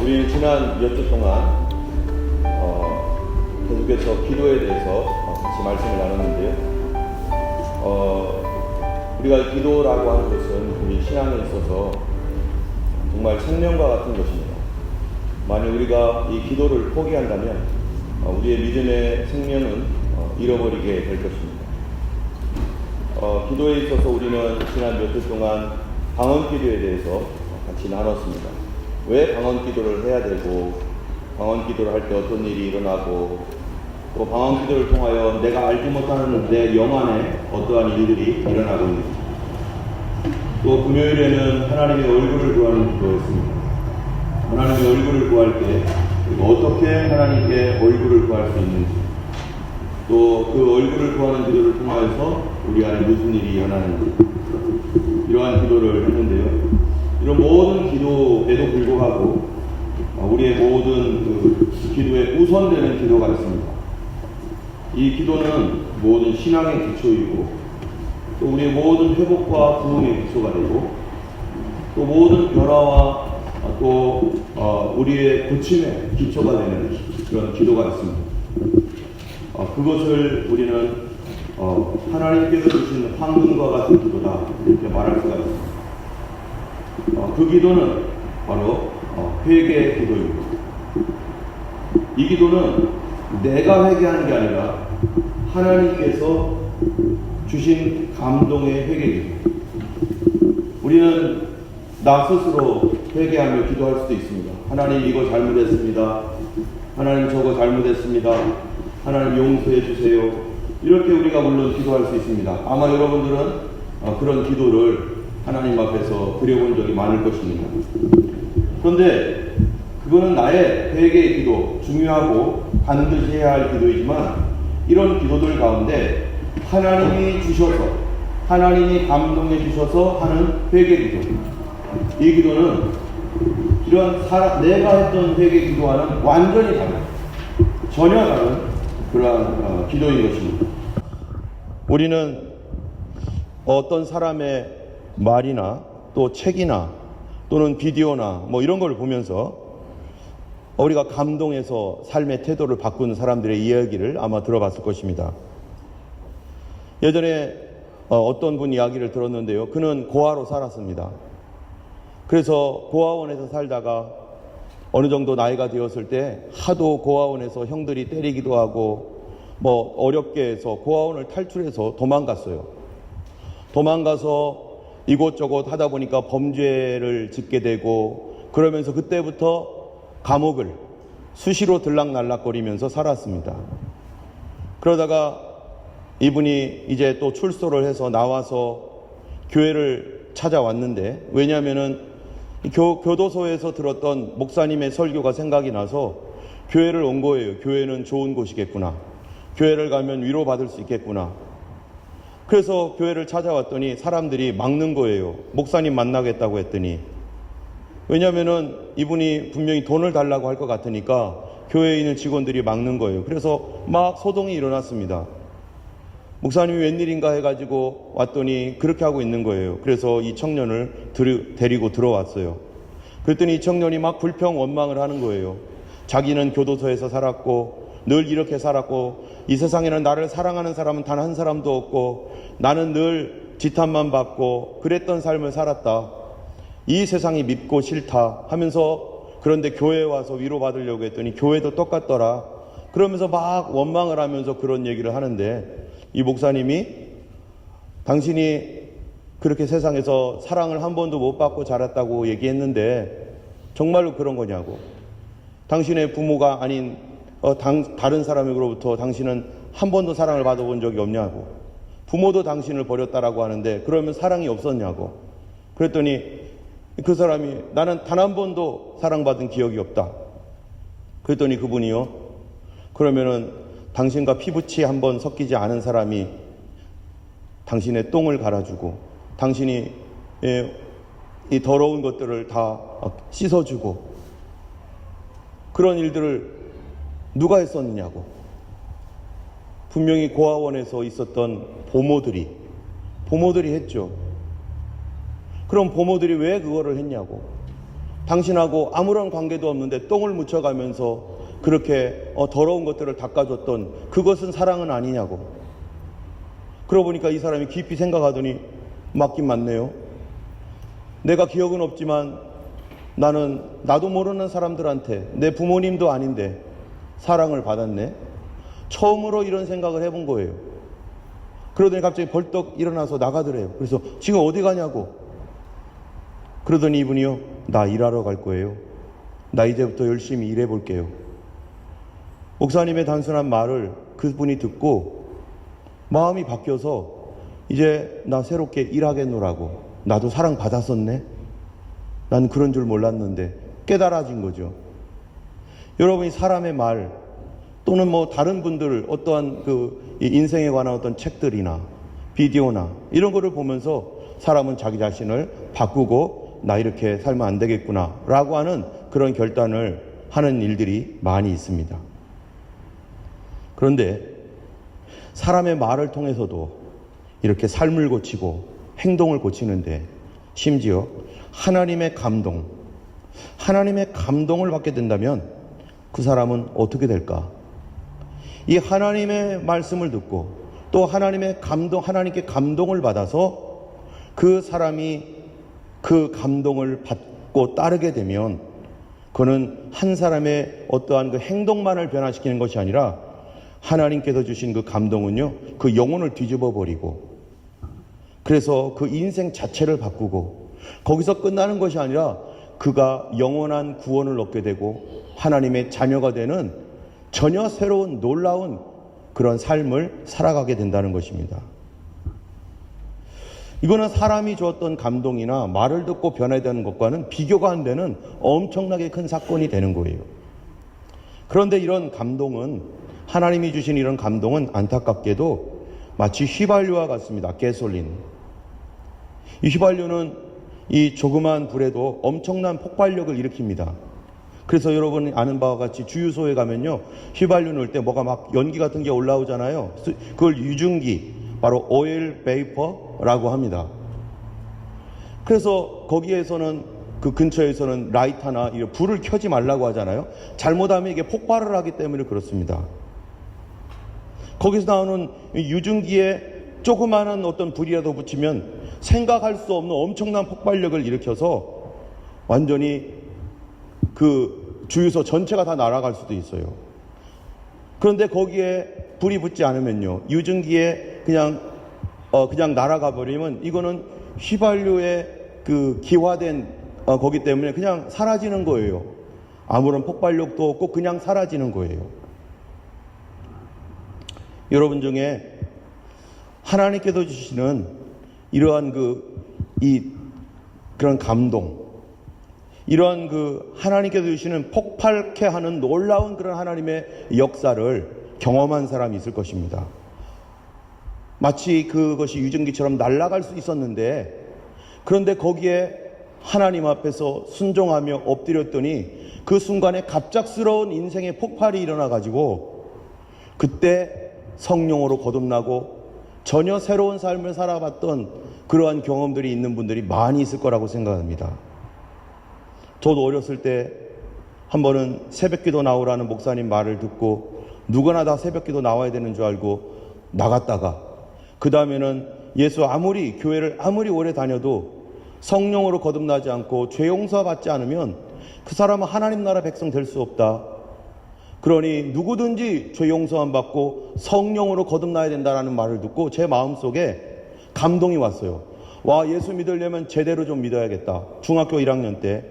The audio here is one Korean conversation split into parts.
우리는 지난 몇 주 동안 계속해서 기도에 대해서 같이 말씀을 나눴는데요. 우리가 기도라고 하는 것은 우리 신앙에 있어서 정말 생명과 같은 것입니다. 만약 우리가 이 기도를 포기한다면 우리의 믿음의 생명은 잃어버리게 될 것입니다. 기도에 있어서 우리는 지난 몇 주 동안 방언 기도에 대해서 같이 나눴습니다. 왜 방언 기도를 해야 되고, 방언 기도를 할 때 어떤 일이 일어나고, 또 방언 기도를 통하여 내가 알지 못하는 내 영 안에 어떠한 일들이 일어나고 있는지. 또 금요일에는 하나님의 얼굴을 구하는 기도였습니다. 하나님의 얼굴을 구할 때 어떻게 하나님께 얼굴을 구할 수 있는지, 또 그 얼굴을 구하는 기도를 통하여서 우리 안에 무슨 일이 일어나는지, 이러한 기도를 했는데요. 이런 모든 기도에도 불구하고 우리의 모든 기도에 우선되는 기도가 있습니다. 이 기도는 모든 신앙의 기초이고, 또 우리의 모든 회복과 부흥의 기초가 되고, 또 모든 변화와 또 우리의 고침의 기초가 되는 그런 기도가 있습니다. 그것을 우리는 하나님께서 주신 황금과 같은 기도다, 이렇게 말할 수가 있습니다. 그 기도는 바로 회개의 기도입니다. 이 기도는 내가 회개하는 게 아니라 하나님께서 주신 감동의 회개 기도. 우리는 나 스스로 회개하며 기도할 수도 있습니다. 하나님, 이거 잘못했습니다. 하나님, 저거 잘못했습니다. 하나님, 용서해 주세요. 이렇게 우리가 물론 기도할 수 있습니다. 아마 여러분들은 그런 기도를 하나님 앞에서 드려본 적이 많을 것입니다. 그런데 그거는 나의 회개의 기도, 중요하고 반드시 해야 할 기도이지만, 이런 기도들 가운데 하나님이 주셔서, 하나님이 감동해 주셔서 하는 회개 기도, 이 기도는 이런 내가 했던 회개 기도와는 완전히 다른, 전혀 다른 그러한 기도인 것입니다. 우리는 어떤 사람의 말이나 또 책이나 또는 비디오나 뭐 이런 걸 보면서 우리가 감동해서 삶의 태도를 바꾸는 사람들의 이야기를 아마 들어봤을 것입니다. 예전에 어떤 분 이야기를 들었는데요. 그는 고아로 살았습니다. 그래서 고아원에서 살다가 어느 정도 나이가 되었을 때 하도 고아원에서 형들이 때리기도 하고 뭐 어렵게 해서 고아원을 탈출해서 도망갔어요. 도망가서 이곳저곳 하다 보니까 범죄를 짓게 되고, 그러면서 그때부터 감옥을 수시로 들락날락거리면서 살았습니다. 그러다가 이분이 이제 또 출소를 해서 나와서 교회를 찾아왔는데, 왜냐하면은 교도소에서 들었던 목사님의 설교가 생각이 나서 교회를 온 거예요. 교회는 좋은 곳이겠구나. 교회를 가면 위로받을 수 있겠구나. 그래서 교회를 찾아왔더니 사람들이 막는 거예요. 목사님 만나겠다고 했더니. 왜냐하면은 이분이 분명히 돈을 달라고 할 것 같으니까 교회에 있는 직원들이 막는 거예요. 그래서 막 소동이 일어났습니다. 목사님이 웬일인가 해가지고 왔더니 그렇게 하고 있는 거예요. 그래서 이 청년을 데리고 들어왔어요. 그랬더니 이 청년이 막 불평 원망을 하는 거예요. 자기는 교도소에서 살았고 늘 이렇게 살았고, 이 세상에는 나를 사랑하는 사람은 단 한 사람도 없고, 나는 늘 지탄만 받고 그랬던 삶을 살았다. 이 세상이 밉고 싫다 하면서, 그런데 교회에 와서 위로받으려고 했더니 교회도 똑같더라. 그러면서 막 원망을 하면서 그런 얘기를 하는데, 이 목사님이 당신이 그렇게 세상에서 사랑을 한 번도 못 받고 자랐다고 얘기했는데 정말로 그런 거냐고. 당신의 부모가 아닌 다른 사람으로부터 당신은 한 번도 사랑을 받아본 적이 없냐고. 부모도 당신을 버렸다라고 하는데 그러면 사랑이 없었냐고. 그랬더니 그 사람이 나는 단 한 번도 사랑받은 기억이 없다. 그랬더니 그분이요, 그러면은 당신과 피부치 한 번 섞이지 않은 사람이 당신의 똥을 갈아주고, 당신이 이 더러운 것들을 다 씻어주고, 그런 일들을 누가 했었느냐고. 분명히 고아원에서 있었던 보모들이 했죠. 그럼 보모들이 왜 그거를 했냐고. 당신하고 아무런 관계도 없는데 똥을 묻혀가면서 그렇게 더러운 것들을 닦아줬던 그것은 사랑은 아니냐고. 그러고 보니까 이 사람이 깊이 생각하더니 맞긴 맞네요. 내가 기억은 없지만 나는 나도 모르는 사람들한테, 내 부모님도 아닌데 사랑을 받았네. 처음으로 이런 생각을 해본 거예요. 그러더니 갑자기 벌떡 일어나서 나가더래요. 그래서 지금 어디 가냐고. 그러더니 이분이요, 나 일하러 갈 거예요. 나 이제부터 열심히 일해 볼게요. 목사님의 단순한 말을 그분이 듣고 마음이 바뀌어서 이제 나 새롭게 일하겠노라고. 나도 사랑 받았었네. 난 그런 줄 몰랐는데 깨달아진 거죠. 여러분이 사람의 말 또는 뭐 다른 분들 어떠한 그 인생에 관한 어떤 책들이나 비디오나 이런 거를 보면서 사람은 자기 자신을 바꾸고 나 이렇게 살면 안 되겠구나 라고 하는 그런 결단을 하는 일들이 많이 있습니다. 그런데 사람의 말을 통해서도 이렇게 삶을 고치고 행동을 고치는데 심지어 하나님의 감동을 받게 된다면 그 사람은 어떻게 될까? 이 하나님의 말씀을 듣고 또 하나님께 감동을 받아서 그 사람이 그 감동을 받고 따르게 되면 그는 한 사람의 어떠한 그 행동만을 변화시키는 것이 아니라 하나님께서 주신 그 감동은요, 그 영혼을 뒤집어 버리고 그래서 그 인생 자체를 바꾸고 거기서 끝나는 것이 아니라 그가 영원한 구원을 얻게 되고 하나님의 자녀가 되는 전혀 새로운 놀라운 그런 삶을 살아가게 된다는 것입니다. 이거는 사람이 주었던 감동이나 말을 듣고 변화되는 것과는 비교가 안 되는 엄청나게 큰 사건이 되는 거예요. 그런데 이런 감동은, 하나님이 주신 이런 감동은 안타깝게도 마치 휘발유와 같습니다. 가솔린. 이 휘발유는 이 조그만 불에도 엄청난 폭발력을 일으킵니다. 그래서 여러분이 아는 바와 같이 주유소에 가면요, 휘발유 넣을 때 뭐가 막 연기 같은 게 올라오잖아요. 그걸 유증기, 바로 오일 베이퍼라고 합니다. 그래서 거기에서는, 그 근처에서는 라이터나 불을 켜지 말라고 하잖아요. 잘못하면 이게 폭발을 하기 때문에 그렇습니다. 거기서 나오는 유증기에 조그마한 어떤 불이라도 붙이면 생각할 수 없는 엄청난 폭발력을 일으켜서 완전히 그 주유소 전체가 다 날아갈 수도 있어요. 그런데 거기에 불이 붙지 않으면요, 유증기에 그냥 날아가 버리면 이거는 휘발유의 그 기화된 거기 때문에 그냥 사라지는 거예요. 아무런 폭발력도 없고 그냥 사라지는 거예요. 여러분 중에 하나님께서 주시는 이러한 그런 감동, 이러한 하나님께서 주시는 폭발케 하는 놀라운 그런 하나님의 역사를 경험한 사람이 있을 것입니다. 마치 그것이 유증기처럼 날아갈 수 있었는데, 그런데 거기에 하나님 앞에서 순종하며 엎드렸더니 그 순간에 갑작스러운 인생의 폭발이 일어나가지고 그때 성령으로 거듭나고 전혀 새로운 삶을 살아봤던 그러한 경험들이 있는 분들이 많이 있을 거라고 생각합니다. 저도 어렸을 때 한 번은 새벽기도 나오라는 목사님 말을 듣고 누구나 다 새벽기도 나와야 되는 줄 알고 나갔다가 그 다음에는 교회를 아무리 오래 다녀도 성령으로 거듭나지 않고 죄 용서받지 않으면 그 사람은 하나님 나라 백성 될 수 없다. 그러니 누구든지 죄 용서만 받고 성령으로 거듭나야 된다는 말을 듣고 제 마음속에 감동이 왔어요. 와, 예수 믿으려면 제대로 좀 믿어야겠다. 중학교 1학년 때.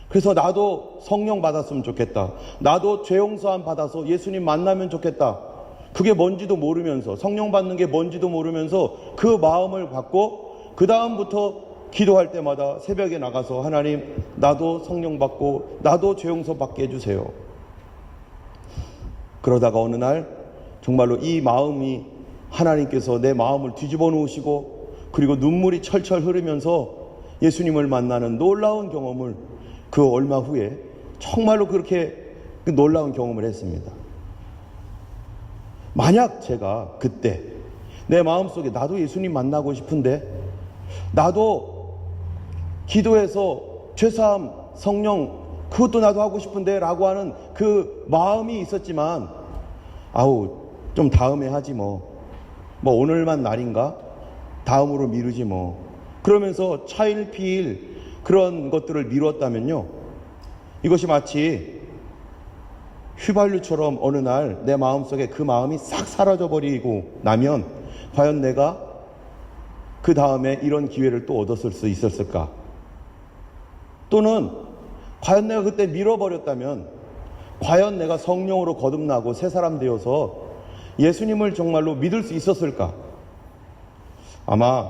그래서 나도 성령 받았으면 좋겠다. 나도 죄 용서함 받아서 예수님 만나면 좋겠다. 그게 뭔지도 모르면서, 성령 받는 게 뭔지도 모르면서 그 마음을 갖고 그 다음부터 기도할 때마다 새벽에 나가서 하나님, 나도 성령 받고 나도 죄 용서 받게 해주세요. 그러다가 어느 날 정말로 이 마음이 하나님께서 내 마음을 뒤집어 놓으시고 그리고 눈물이 철철 흐르면서 예수님을 만나는 놀라운 경험을 그 얼마 후에 정말로 그렇게 놀라운 경험을 했습니다. 만약 제가 그때 내 마음속에 나도 예수님 만나고 싶은데, 나도 기도해서 죄사함 성령 그것도 나도 하고 싶은데 라고 하는 그 마음이 있었지만 아우 좀 다음에 하지 뭐 오늘만 날인가 다음으로 미루지 뭐 그러면서 차일피일 그런 것들을 미뤘다면요, 이것이 마치 휘발유처럼 어느 날 내 마음속에 그 마음이 싹 사라져버리고 나면 과연 내가 그 다음에 이런 기회를 또 얻었을 수 있었을까? 또는 과연 내가 그때 밀어버렸다면 과연 내가 성령으로 거듭나고 새 사람 되어서 예수님을 정말로 믿을 수 있었을까? 아마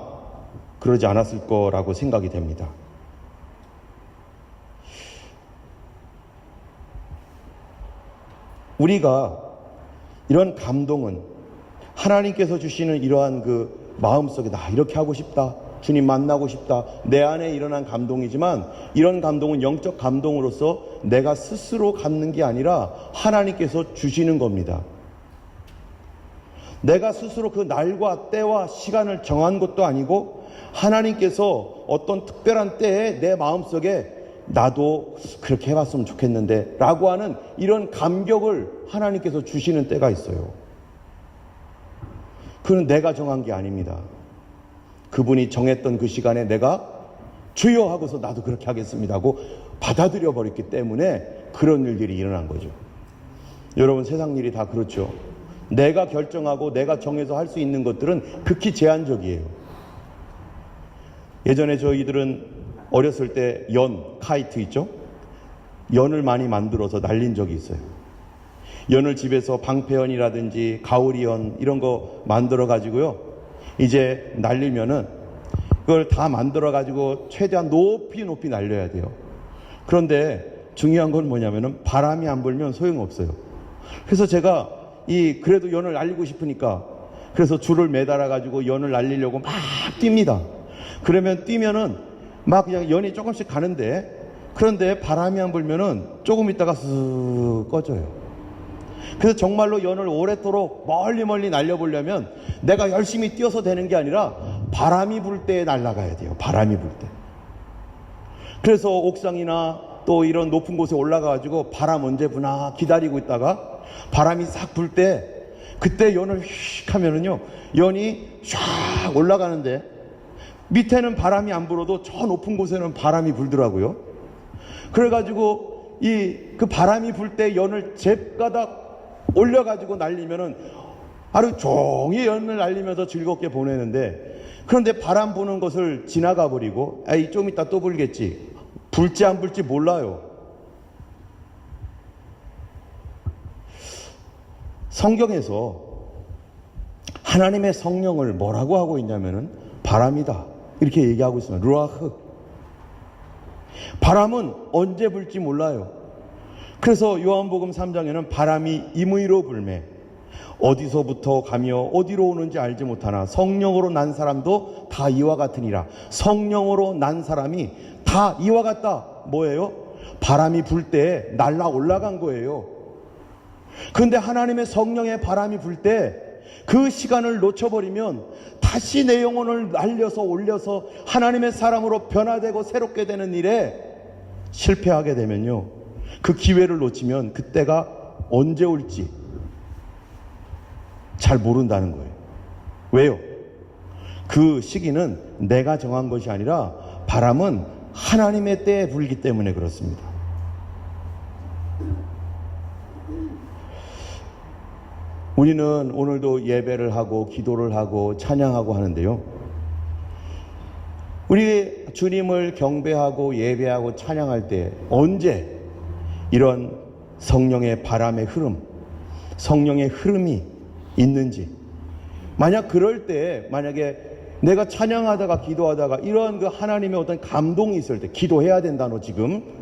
그러지 않았을 거라고 생각이 됩니다. 우리가 이런 감동은 하나님께서 주시는 이러한 그 마음속에 나 이렇게 하고 싶다, 주님 만나고 싶다, 내 안에 일어난 감동이지만 이런 감동은 영적 감동으로서 내가 스스로 갖는 게 아니라 하나님께서 주시는 겁니다. 내가 스스로 그 날과 때와 시간을 정한 것도 아니고 하나님께서 어떤 특별한 때에 내 마음속에 나도 그렇게 해봤으면 좋겠는데 라고 하는 이런 감격을 하나님께서 주시는 때가 있어요. 그건 내가 정한 게 아닙니다. 그분이 정했던 그 시간에 내가 주여 하고서 나도 그렇게 하겠습니다 하고 받아들여 버렸기 때문에 그런 일들이 일어난 거죠. 여러분, 세상 일이 다 그렇죠. 내가 결정하고 내가 정해서 할 수 있는 것들은 극히 제한적이에요. 예전에 저희들은 어렸을 때 카이트 있죠? 연을 많이 만들어서 날린 적이 있어요. 연을 집에서 방패연이라든지 가오리연 이런 거 만들어 가지고요, 이제 날리면은 그걸 다 만들어 가지고 최대한 높이 날려야 돼요. 그런데 중요한 건 뭐냐면은 바람이 안 불면 소용없어요. 그래서 제가 그래도 연을 날리고 싶으니까 그래서 줄을 매달아 가지고 연을 날리려고 막 뜁니다. 그러면 뛰면은 막 그냥 연이 조금씩 가는데, 그런데 바람이 안 불면은 조금 있다가 쓱 꺼져요. 그래서 정말로 연을 오랫도록 멀리 날려보려면 내가 열심히 뛰어서 되는 게 아니라 바람이 불 때 날아가야 돼요. 바람이 불 때. 그래서 옥상이나 또 이런 높은 곳에 올라가가지고 바람 언제 부나 기다리고 있다가 바람이 싹 불 때 그때 연을 휙 하면은요, 연이 쫙 올라가는데 밑에는 바람이 안 불어도 저 높은 곳에는 바람이 불더라고요. 그래가지고 그 바람이 불 때 연을 잽가닥 올려가지고 날리면은 하루 종일 연을 날리면서 즐겁게 보내는데, 그런데 바람 부는 것을 지나가 버리고 좀 이따 또 불겠지, 불지 안 불지 몰라요. 성경에서 하나님의 성령을 뭐라고 하고 있냐면은 바람이다 이렇게 얘기하고 있습니다. 루아흐. 바람은 언제 불지 몰라요. 그래서 요한복음 3장에는 바람이 임의로 불매, 어디서부터 가며 어디로 오는지 알지 못하나 성령으로 난 사람도 다 이와 같으니라. 성령으로 난 사람이 다 이와 같다. 뭐예요? 바람이 불 때 날아 올라간 거예요. 그런데 하나님의 성령의 바람이 불 때 그 시간을 놓쳐버리면 다시 내 영혼을 날려서 올려서 하나님의 사람으로 변화되고 새롭게 되는 일에 실패하게 되면요, 그 기회를 놓치면 그때가 언제 올지 잘 모른다는 거예요. 왜요? 그 시기는 내가 정한 것이 아니라 바람은 하나님의 때에 불기 때문에 그렇습니다. 우리는 오늘도 예배를 하고 기도를 하고 찬양하고 하는데요, 우리 주님을 경배하고 예배하고 찬양할 때 언제 이런 성령의 바람의 흐름, 성령의 흐름이 있는지, 만약 그럴 때, 만약에 내가 찬양하다가 기도하다가 이런 그 하나님의 어떤 감동이 있을 때, 기도해야 된다, 너 지금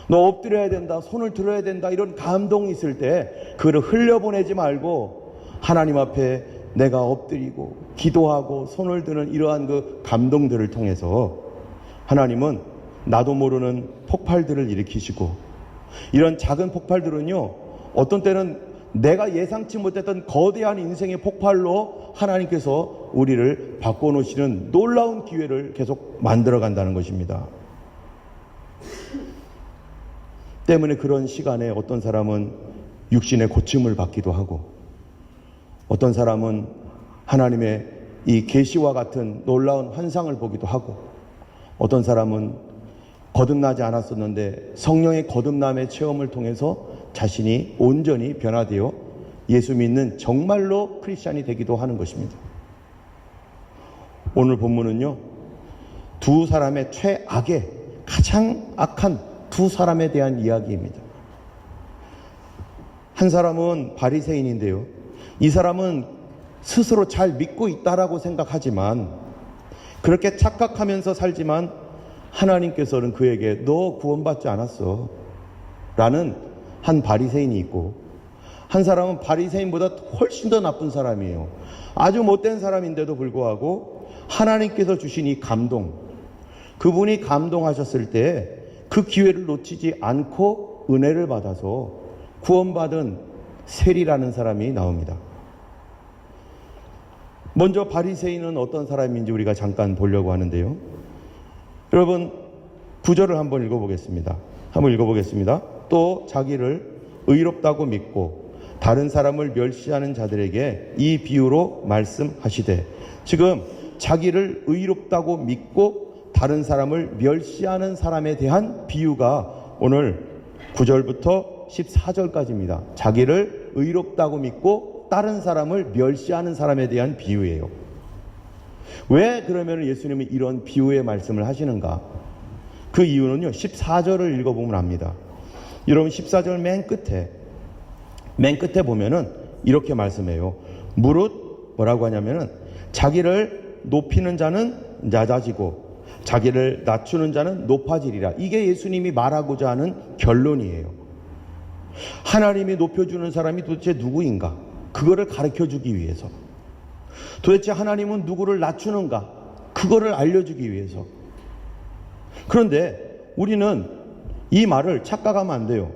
너 엎드려야 된다, 손을 들어야 된다, 이런 감동이 있을 때 그를 흘려보내지 말고 하나님 앞에 내가 엎드리고 기도하고 손을 드는 이러한 그 감동들을 통해서 하나님은 나도 모르는 폭발들을 일으키시고, 이런 작은 폭발들은요, 어떤 때는 내가 예상치 못했던 거대한 인생의 폭발로 하나님께서 우리를 바꿔놓으시는 놀라운 기회를 계속 만들어 간다는 것입니다. 때문에 그런 시간에 어떤 사람은 육신의 고침을 받기도 하고, 어떤 사람은 하나님의 이 계시와 같은 놀라운 환상을 보기도 하고, 어떤 사람은 거듭나지 않았었는데 성령의 거듭남의 체험을 통해서 자신이 온전히 변화되어 예수 믿는 정말로 크리스찬이 되기도 하는 것입니다. 오늘 본문은요, 두 사람의 최악의 가장 악한 두 사람에 대한 이야기입니다. 한 사람은 바리새인인데요, 이 사람은 스스로 잘 믿고 있다라고 생각하지만, 그렇게 착각하면서 살지만 하나님께서는 그에게 너 구원받지 않았어 라는 한 바리새인이 있고, 한 사람은 바리새인보다 훨씬 더 나쁜 사람이에요. 아주 못된 사람인데도 불구하고 하나님께서 주신 이 감동, 그분이 감동하셨을 때 그 기회를 놓치지 않고 은혜를 받아서 구원받은 세리라는 사람이 나옵니다. 먼저 바리새인은 어떤 사람인지 우리가 잠깐 보려고 하는데요, 여러분 9절을 한번 읽어보겠습니다. 또 자기를 의롭다고 믿고 다른 사람을 멸시하는 자들에게 이 비유로 말씀하시되, 지금 자기를 의롭다고 믿고 다른 사람을 멸시하는 사람에 대한 비유가 오늘 9절부터 14절까지입니다. 자기를 의롭다고 믿고 다른 사람을 멸시하는 사람에 대한 비유예요. 왜 그러면 예수님이 이런 비유의 말씀을 하시는가? 그 이유는요, 14절을 읽어보면 압니다. 여러분 14절 맨 끝에 보면은 이렇게 말씀해요. 무릇 뭐라고 하냐면은 자기를 높이는 자는 낮아지고 자기를 낮추는 자는 높아지리라. 이게 예수님이 말하고자 하는 결론이에요. 하나님이 높여주는 사람이 도대체 누구인가? 그거를 가르쳐주기 위해서. 도대체 하나님은 누구를 낮추는가? 그거를 알려주기 위해서. 그런데 우리는 이 말을 착각하면 안 돼요.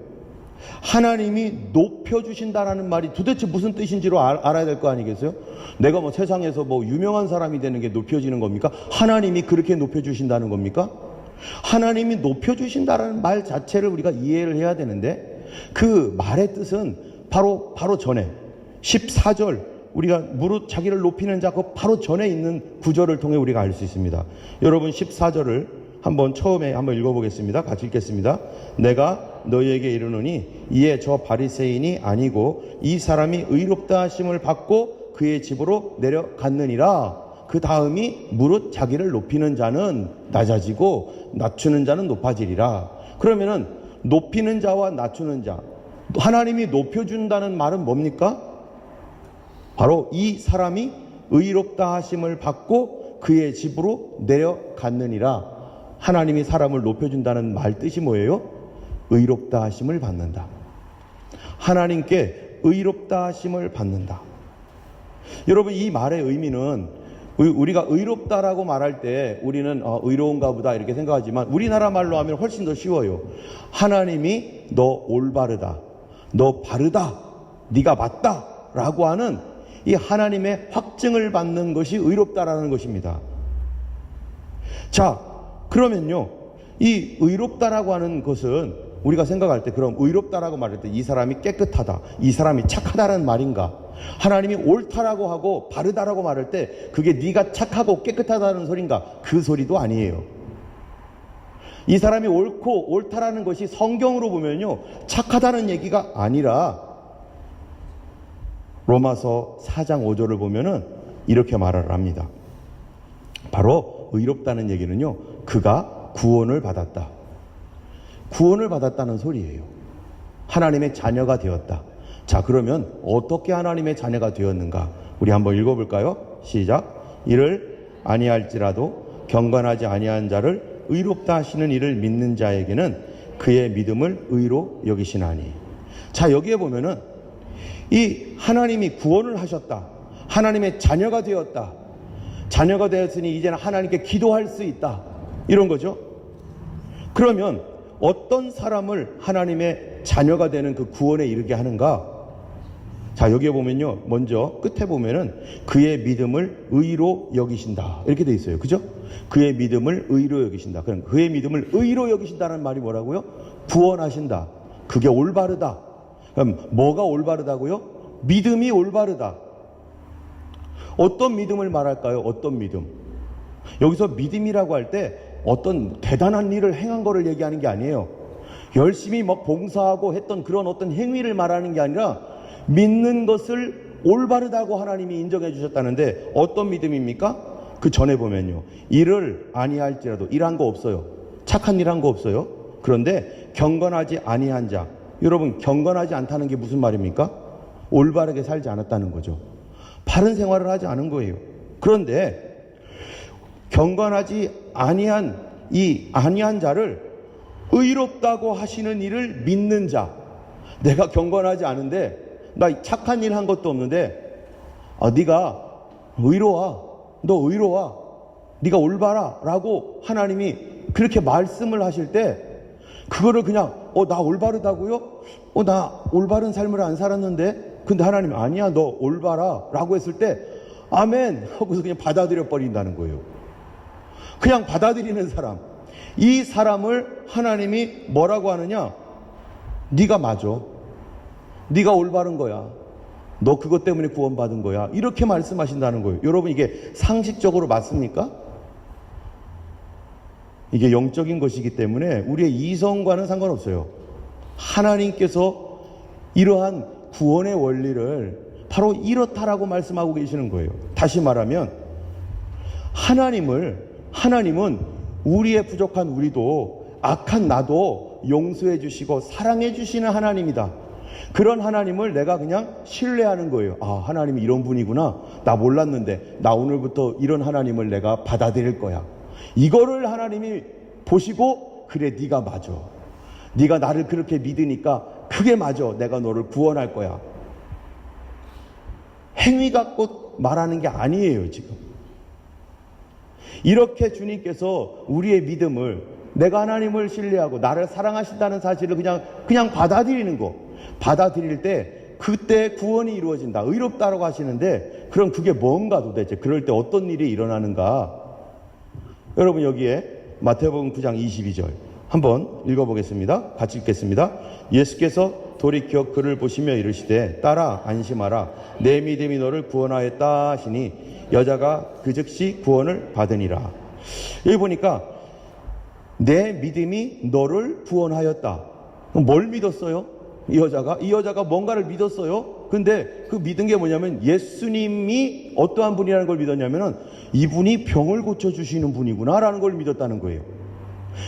하나님이 높여주신다라는 말이 도대체 무슨 뜻인지로 알아야 될 거 아니겠어요? 내가 뭐 세상에서 뭐 유명한 사람이 되는 게 높여지는 겁니까? 하나님이 그렇게 높여주신다는 겁니까? 하나님이 높여주신다라는 말 자체를 우리가 이해를 해야 되는데, 그 말의 뜻은 바로 전에 14절, 우리가 무릇 자기를 높이는 자, 그 바로 전에 있는 구절을 통해 우리가 알 수 있습니다. 여러분 14절을 처음에 한번 읽어보겠습니다. 같이 읽겠습니다. 내가 너희에게 이르노니 이에 저 바리새인이 아니고 이 사람이 의롭다 하심을 받고 그의 집으로 내려갔느니라. 그 다음이 무릇 자기를 높이는 자는 낮아지고 낮추는 자는 높아지리라. 그러면은 높이는 자와 낮추는 자, 하나님이 높여준다는 말은 뭡니까? 바로 이 사람이 의롭다 하심을 받고 그의 집으로 내려갔느니라. 하나님이 사람을 높여준다는 말 뜻이 뭐예요? 의롭다 하심을 받는다. 하나님께 의롭다 하심을 받는다. 여러분 이 말의 의미는, 우리가 의롭다라고 말할 때 우리는 의로운가 보다 이렇게 생각하지만, 우리나라 말로 하면 훨씬 더 쉬워요. 하나님이 너 올바르다, 너 바르다, 네가 맞다 라고 하는 이 하나님의 확증을 받는 것이 의롭다라는 것입니다. 자, 그러면요, 이 의롭다라고 하는 것은 우리가 생각할 때, 그럼 의롭다라고 말할 때 이 사람이 깨끗하다, 이 사람이 착하다는 말인가? 하나님이 옳다라고 하고 바르다라고 말할 때 그게 네가 착하고 깨끗하다는 소린가? 그 소리도 아니에요. 이 사람이 옳고 옳다라는 것이 성경으로 보면요, 착하다는 얘기가 아니라 로마서 4장 5절을 보면은 이렇게 말을 합니다. 바로 의롭다는 얘기는요, 그가 구원을 받았다. 구원을 받았다는 소리예요. 하나님의 자녀가 되었다. 자, 그러면 어떻게 하나님의 자녀가 되었는가? 우리 한번 읽어볼까요? 시작. 이를 아니할지라도 경건하지 아니한 자를 의롭다 하시는 이를 믿는 자에게는 그의 믿음을 의로 여기시나니. 자, 여기에 보면은 이 하나님이 구원을 하셨다, 하나님의 자녀가 되었다, 자녀가 되었으니 이제는 하나님께 기도할 수 있다, 이런 거죠. 그러면 어떤 사람을 하나님의 자녀가 되는 그 구원에 이르게 하는가? 자, 여기에 보면요, 먼저 끝에 보면은 그의 믿음을 의로 여기신다 이렇게 돼 있어요. 그죠? 그의 믿음을 의로 여기신다. 그럼 그의 믿음을 의로 여기신다는 말이 뭐라고요? 구원하신다, 그게 올바르다. 그럼 뭐가 올바르다고요? 믿음이 올바르다. 어떤 믿음을 말할까요? 어떤 믿음? 여기서 믿음이라고 할 때 어떤 대단한 일을 행한 거를 얘기하는 게 아니에요. 열심히 막 봉사하고 했던 그런 어떤 행위를 말하는 게 아니라 믿는 것을 올바르다고 하나님이 인정해 주셨다는데 어떤 믿음입니까? 그 전에 보면요. 일을 아니할지라도 일한 거 없어요. 착한 일 한 거 없어요. 그런데 경건하지 아니한 자. 여러분, 경건하지 않다는 게 무슨 말입니까? 올바르게 살지 않았다는 거죠. 바른 생활을 하지 않은 거예요. 그런데 경건하지 아니한 자를 의롭다고 하시는 일을 믿는 자. 내가 경건하지 않은데 나 착한 일 한 것도 없는데 네가 의로와. 너 의로와. 네가 올바라 라고 하나님이 그렇게 말씀을 하실 때 그거를 그냥 나 올바르다고요? 나 올바른 삶을 안 살았는데 근데 하나님 아니야 너 올바라 라고 했을 때 아멘 하고서 그냥 받아들여 버린다는 거예요. 그냥 받아들이는 사람. 이 사람을 하나님이 뭐라고 하느냐? 네가 맞아. 네가 올바른 거야. 너 그것 때문에 구원받은 거야. 이렇게 말씀하신다는 거예요. 여러분, 이게 상식적으로 맞습니까? 이게 영적인 것이기 때문에 우리의 이성과는 상관없어요. 하나님께서 이러한 구원의 원리를 바로 이렇다라고 말씀하고 계시는 거예요. 다시 말하면 하나님은 우리의 부족한 우리도 악한 나도 용서해 주시고 사랑해 주시는 하나님이다. 그런 하나님을 내가 그냥 신뢰하는 거예요. 하나님이 이런 분이구나. 나 몰랐는데 나 오늘부터 이런 하나님을 내가 받아들일 거야. 이거를 하나님이 보시고 그래 네가 맞아. 네가 나를 그렇게 믿으니까 그게 맞아. 내가 너를 구원할 거야. 행위 갖고 말하는 게 아니에요. 지금 이렇게 주님께서 우리의 믿음을 내가 하나님을 신뢰하고 나를 사랑하신다는 사실을 그냥 받아들이는 거. 받아들일 때 그때 구원이 이루어진다. 의롭다라고 하시는데 그럼 그게 뭔가 도대체? 그럴 때 어떤 일이 일어나는가? 여러분, 여기에 마태복음 9장 22절 한번 읽어보겠습니다. 같이 읽겠습니다. 예수께서 돌이켜 그를 보시며 이르시되 따라 안심하라. 내 믿음이 너를 구원하였다 하시니 여자가 그 즉시 구원을 받으니라. 여기 보니까 내 믿음이 너를 구원하였다. 뭘 믿었어요? 이 여자가 뭔가를 믿었어요. 근데 그 믿은 게 뭐냐면 예수님이 어떠한 분이라는 걸 믿었냐면은 이분이 병을 고쳐주시는 분이구나 라는 걸 믿었다는 거예요.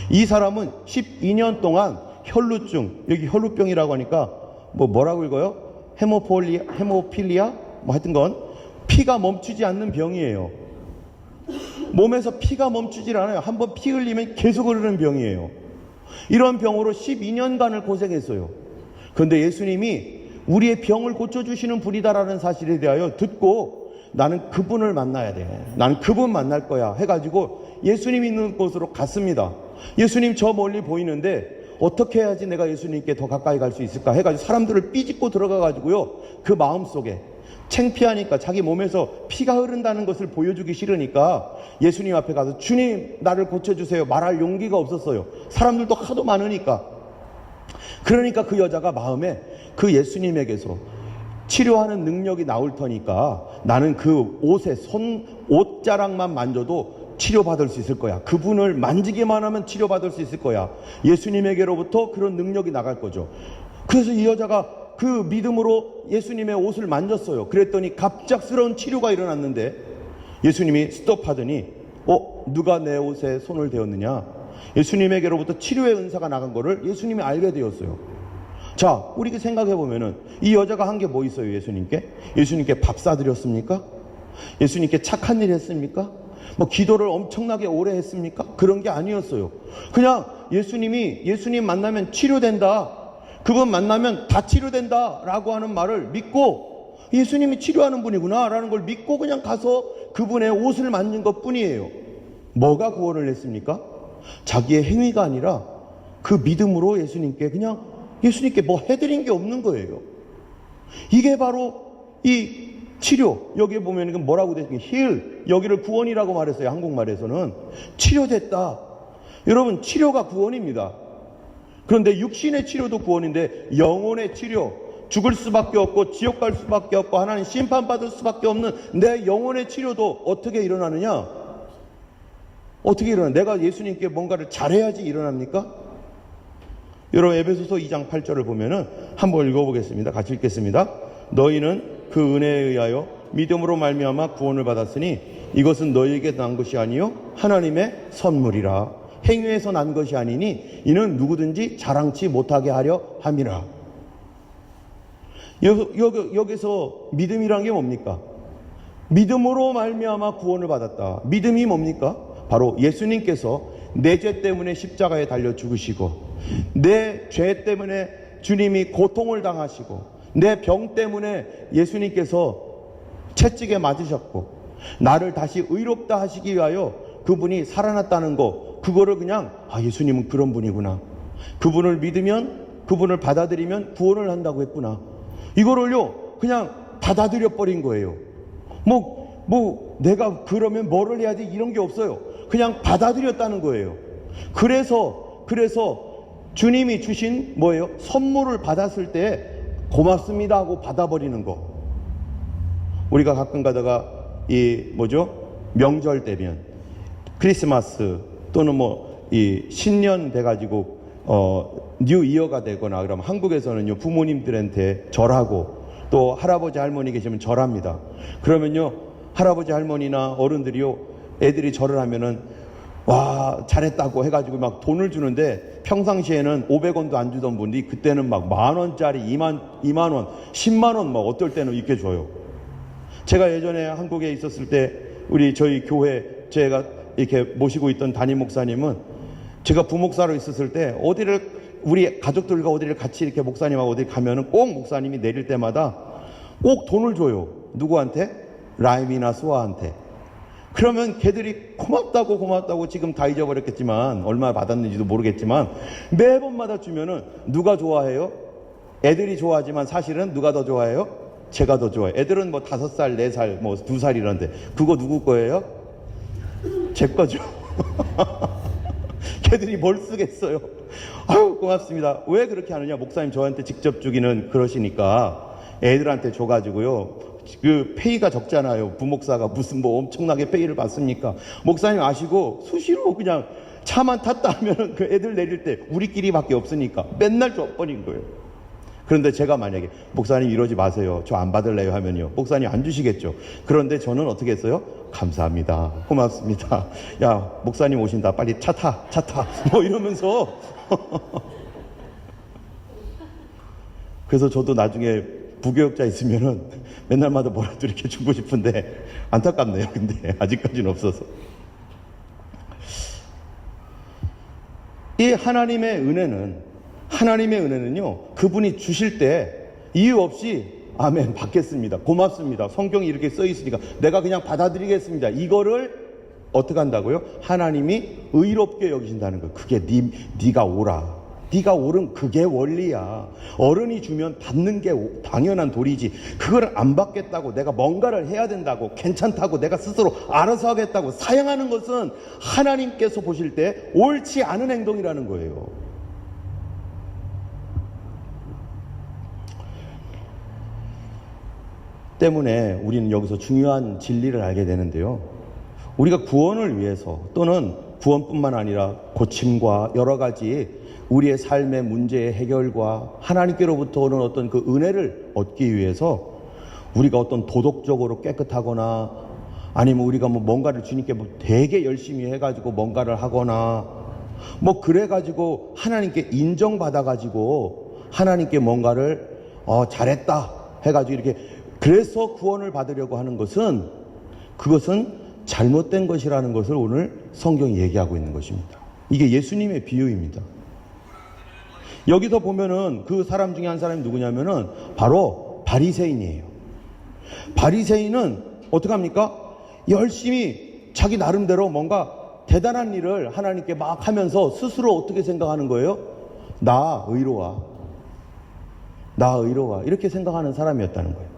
이 사람은 12년 동안 혈루증, 여기 혈루병이라고 하니까 뭐라고 읽어요? 헤모필리아? 하여튼 건 피가 멈추지 않는 병이에요. 몸에서 피가 멈추질 않아요. 한번 피 흘리면 계속 흐르는 병이에요. 이런 병으로 12년간을 고생했어요. 그런데 예수님이 우리의 병을 고쳐주시는 분이다라는 사실에 대하여 듣고 나는 그분을 만나야 돼. 나는 그분 만날 거야 해가지고 예수님 있는 곳으로 갔습니다. 예수님 저 멀리 보이는데 어떻게 해야지 내가 예수님께 더 가까이 갈 수 있을까 해가지고 사람들을 삐집고 들어가가지고요. 그 마음속에 창피하니까 자기 몸에서 피가 흐른다는 것을 보여주기 싫으니까 예수님 앞에 가서 주님 나를 고쳐주세요 말할 용기가 없었어요. 사람들도 하도 많으니까. 그러니까 그 여자가 마음에 그 예수님에게서 치료하는 능력이 나올 테니까 나는 그 옷자락만 만져도 치료받을 수 있을 거야. 그분을 만지기만 하면 치료받을 수 있을 거야. 예수님에게로부터 그런 능력이 나갈 거죠. 그래서 이 여자가 그 믿음으로 예수님의 옷을 만졌어요. 그랬더니 갑작스러운 치료가 일어났는데 예수님이 스톱하더니 누가 내 옷에 손을 대었느냐? 예수님에게로부터 치료의 은사가 나간 거를 예수님이 알게 되었어요. 자, 우리가 생각해 보면은 이 여자가 한 게 뭐 있어요? 예수님께 밥 사드렸습니까? 예수님께 착한 일 했습니까? 기도를 엄청나게 오래 했습니까? 그런 게 아니었어요. 그냥 예수님 만나면 치료된다. 그분 만나면 다 치료된다 라고 하는 말을 믿고 예수님이 치료하는 분이구나 라는 걸 믿고 그냥 가서 그분의 옷을 만진 것 뿐이에요. 뭐가 구원을 했습니까? 자기의 행위가 아니라 그 믿음으로 예수님께 뭐 해드린 게 없는 거예요. 이게 바로 이 치료. 여기에 보면 이건 뭐라고 되어 있습니까? 힐. 여기를 구원이라고 말했어요. 한국말에서는. 치료됐다. 여러분, 치료가 구원입니다. 그런데 육신의 치료도 구원인데 영혼의 치료, 죽을 수밖에 없고 지옥 갈 수밖에 없고 하나님 심판받을 수밖에 없는 내 영혼의 치료도 어떻게 일어나느냐? 어떻게 일어나? 내가 예수님께 뭔가를 잘해야지 일어납니까? 여러분 에베소서 2장 8절을 보면은 한번 읽어보겠습니다. 같이 읽겠습니다. 너희는 그 은혜에 의하여 믿음으로 말미암아 구원을 받았으니 이것은 너희에게 난 것이 아니요 하나님의 선물이라. 행위에서 난 것이 아니니 이는 누구든지 자랑치 못하게 하려 함이라. 여기서 믿음이란 게 뭡니까? 믿음으로 말미암아 구원을 받았다. 믿음이 뭡니까? 바로 예수님께서 내 죄 때문에 십자가에 달려 죽으시고 내 죄 때문에 주님이 고통을 당하시고 내 병 때문에 예수님께서 채찍에 맞으셨고 나를 다시 의롭다 하시기 위하여 그분이 살아났다는 거, 그거를 그냥 예수님은 그런 분이구나, 그분을 믿으면, 그분을 받아들이면 구원을 한다고 했구나, 이거를요 그냥 받아들여 버린 거예요. 내가 그러면 뭐를 해야지 이런 게 없어요. 그냥 받아들였다는 거예요. 그래서 주님이 주신 뭐예요? 선물을 받았을 때 고맙습니다 하고 받아버리는 거. 우리가 가끔 가다가 명절 때면 크리스마스 또는 이 신년 돼가지고 뉴 이어가 되거나 그러면 한국에서는요 부모님들한테 절하고 또 할아버지 할머니 계시면 절합니다. 그러면요 할아버지 할머니나 어른들이요 애들이 절을 하면은 와 잘했다고 해가지고 막 돈을 주는데 평상시에는 500원도 안 주던 분이 그때는 막 10,000원짜리 2만 원, 10만 원 막 어떨 때는 이렇게 줘요. 제가 예전에 한국에 있었을 때 저희 교회 제가 이렇게 모시고 있던 담임 목사님은 제가 부목사로 있었을 때 우리 가족들과 어디를 같이 이렇게 목사님하고 어디 가면은 꼭 목사님이 내릴 때마다 꼭 돈을 줘요. 누구한테? 라임이나 수아한테. 그러면 걔들이 고맙다고 지금 다 잊어버렸겠지만 얼마 받았는지도 모르겠지만 매번마다 주면은 누가 좋아해요? 애들이 좋아하지만 사실은 누가 더 좋아해요? 제가 더 좋아해요. 애들은 5살, 4살, 2살 이런데 그거 누구 거예요? 제 거죠. 걔들이 뭘 쓰겠어요. 아유 고맙습니다. 왜 그렇게 하느냐? 목사님 저한테 직접 주기는 그러시니까 애들한테 줘가지고요 그 페이가 적잖아요. 부목사가 무슨 엄청나게 페이를 받습니까? 목사님 아시고 수시로 그냥 차만 탔다 하면은 그 애들 내릴 때 우리끼리밖에 없으니까 맨날 줘버린 거예요. 그런데 제가 만약에 목사님 이러지 마세요, 저 안 받을래요 하면요 목사님 안 주시겠죠. 그런데 저는 어떻게 했어요? 감사합니다, 고맙습니다, 야 목사님 오신다, 빨리 차 타 이러면서 그래서 저도 나중에 부교육자 있으면은 맨날마다 뭐라도 이렇게 주고 싶은데 안타깝네요. 근데 아직까지는 없어서. 이 하나님의 은혜는요 그분이 주실 때 이유 없이 아멘 받겠습니다, 고맙습니다, 성경이 이렇게 써 있으니까 내가 그냥 받아들이겠습니다, 이거를 어떻게 한다고요? 하나님이 의롭게 여기신다는 거예요. 그게 네가 오라, 네가 옳은 그게 원리야. 어른이 주면 받는 게 당연한 도리지, 그걸 안 받겠다고 내가 뭔가를 해야 된다고 괜찮다고 내가 스스로 알아서 하겠다고 사양하는 것은 하나님께서 보실 때 옳지 않은 행동이라는 거예요. 때문에 우리는 여기서 중요한 진리를 알게 되는데요, 우리가 구원을 위해서 또는 구원뿐만 아니라 고침과 여러 가지 우리의 삶의 문제의 해결과 하나님께로부터 오는 어떤 그 은혜를 얻기 위해서 우리가 어떤 도덕적으로 깨끗하거나 아니면 우리가 뭔가를 주님께 되게 열심히 해가지고 뭔가를 하거나 그래가지고 하나님께 인정받아가지고 하나님께 뭔가를 잘했다 해가지고 이렇게 그래서 구원을 받으려고 하는 것은 그것은 잘못된 것이라는 것을 오늘 성경이 얘기하고 있는 것입니다. 이게 예수님의 비유입니다. 여기서 보면은 그 사람 중에 한 사람이 누구냐면은 바로 바리새인이에요. 바리새인은 어떻게 합니까? 열심히 자기 나름대로 뭔가 대단한 일을 하나님께 막 하면서 스스로 어떻게 생각하는 거예요? 나 의로워 이렇게 생각하는 사람이었다는 거예요.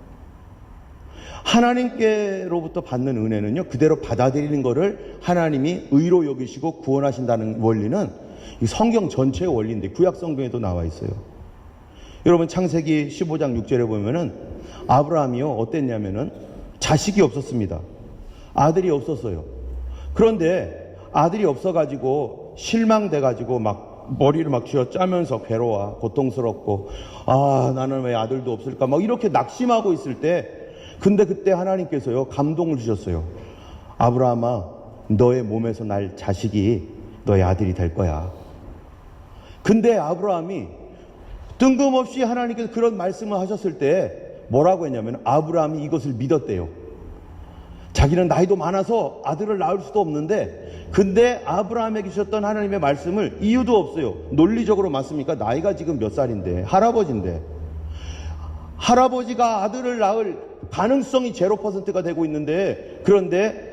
하나님께로부터 받는 은혜는요 그대로 받아들이는 것을 하나님이 의로 여기시고 구원하신다는 원리는 이 성경 전체의 원리인데 구약 성경에도 나와 있어요. 여러분 창세기 15장 6절에 보면은 아브라함이요 어땠냐면은 자식이 없었습니다. 아들이 없었어요. 그런데 아들이 없어가지고 실망돼가지고 막 머리를 막 쥐어짜면서 괴로워 고통스럽고 나는 왜 아들도 없을까 막 이렇게 낙심하고 있을 때 근데 그때 하나님께서요 감동을 주셨어요. 아브라함아 너의 몸에서 날 자식이 너의 아들이 될 거야. 근데 아브라함이 뜬금없이 하나님께서 그런 말씀을 하셨을 때 뭐라고 했냐면 아브라함이 이것을 믿었대요. 자기는 나이도 많아서 아들을 낳을 수도 없는데 근데 아브라함에게 주셨던 하나님의 말씀을 이유도 없어요. 논리적으로 맞습니까? 나이가 지금 몇 살인데 할아버지인데 할아버지가 아들을 낳을 가능성이 0%가 되고 있는데 그런데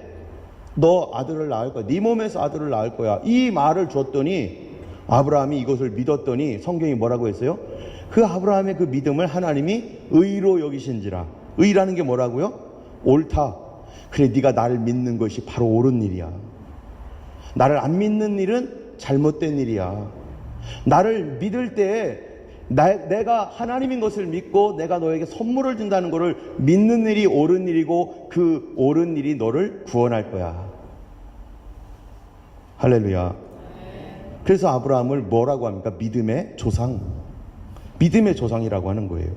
너 아들을 낳을 거야. 네 몸에서 아들을 낳을 거야. 이 말을 줬더니 아브라함이 이것을 믿었더니 성경이 뭐라고 했어요? 그 아브라함의 그 믿음을 하나님이 의로 여기신지라. 의라는 게 뭐라고요? 옳다. 그래 네가 나를 믿는 것이 바로 옳은 일이야. 나를 안 믿는 일은 잘못된 일이야. 나를 믿을 때에 내가 하나님인 것을 믿고 내가 너에게 선물을 준다는 것을 믿는 일이 옳은 일이고 그 옳은 일이 너를 구원할 거야. 할렐루야. 그래서 아브라함을 뭐라고 합니까? 믿음의 조상. 믿음의 조상이라고 하는 거예요.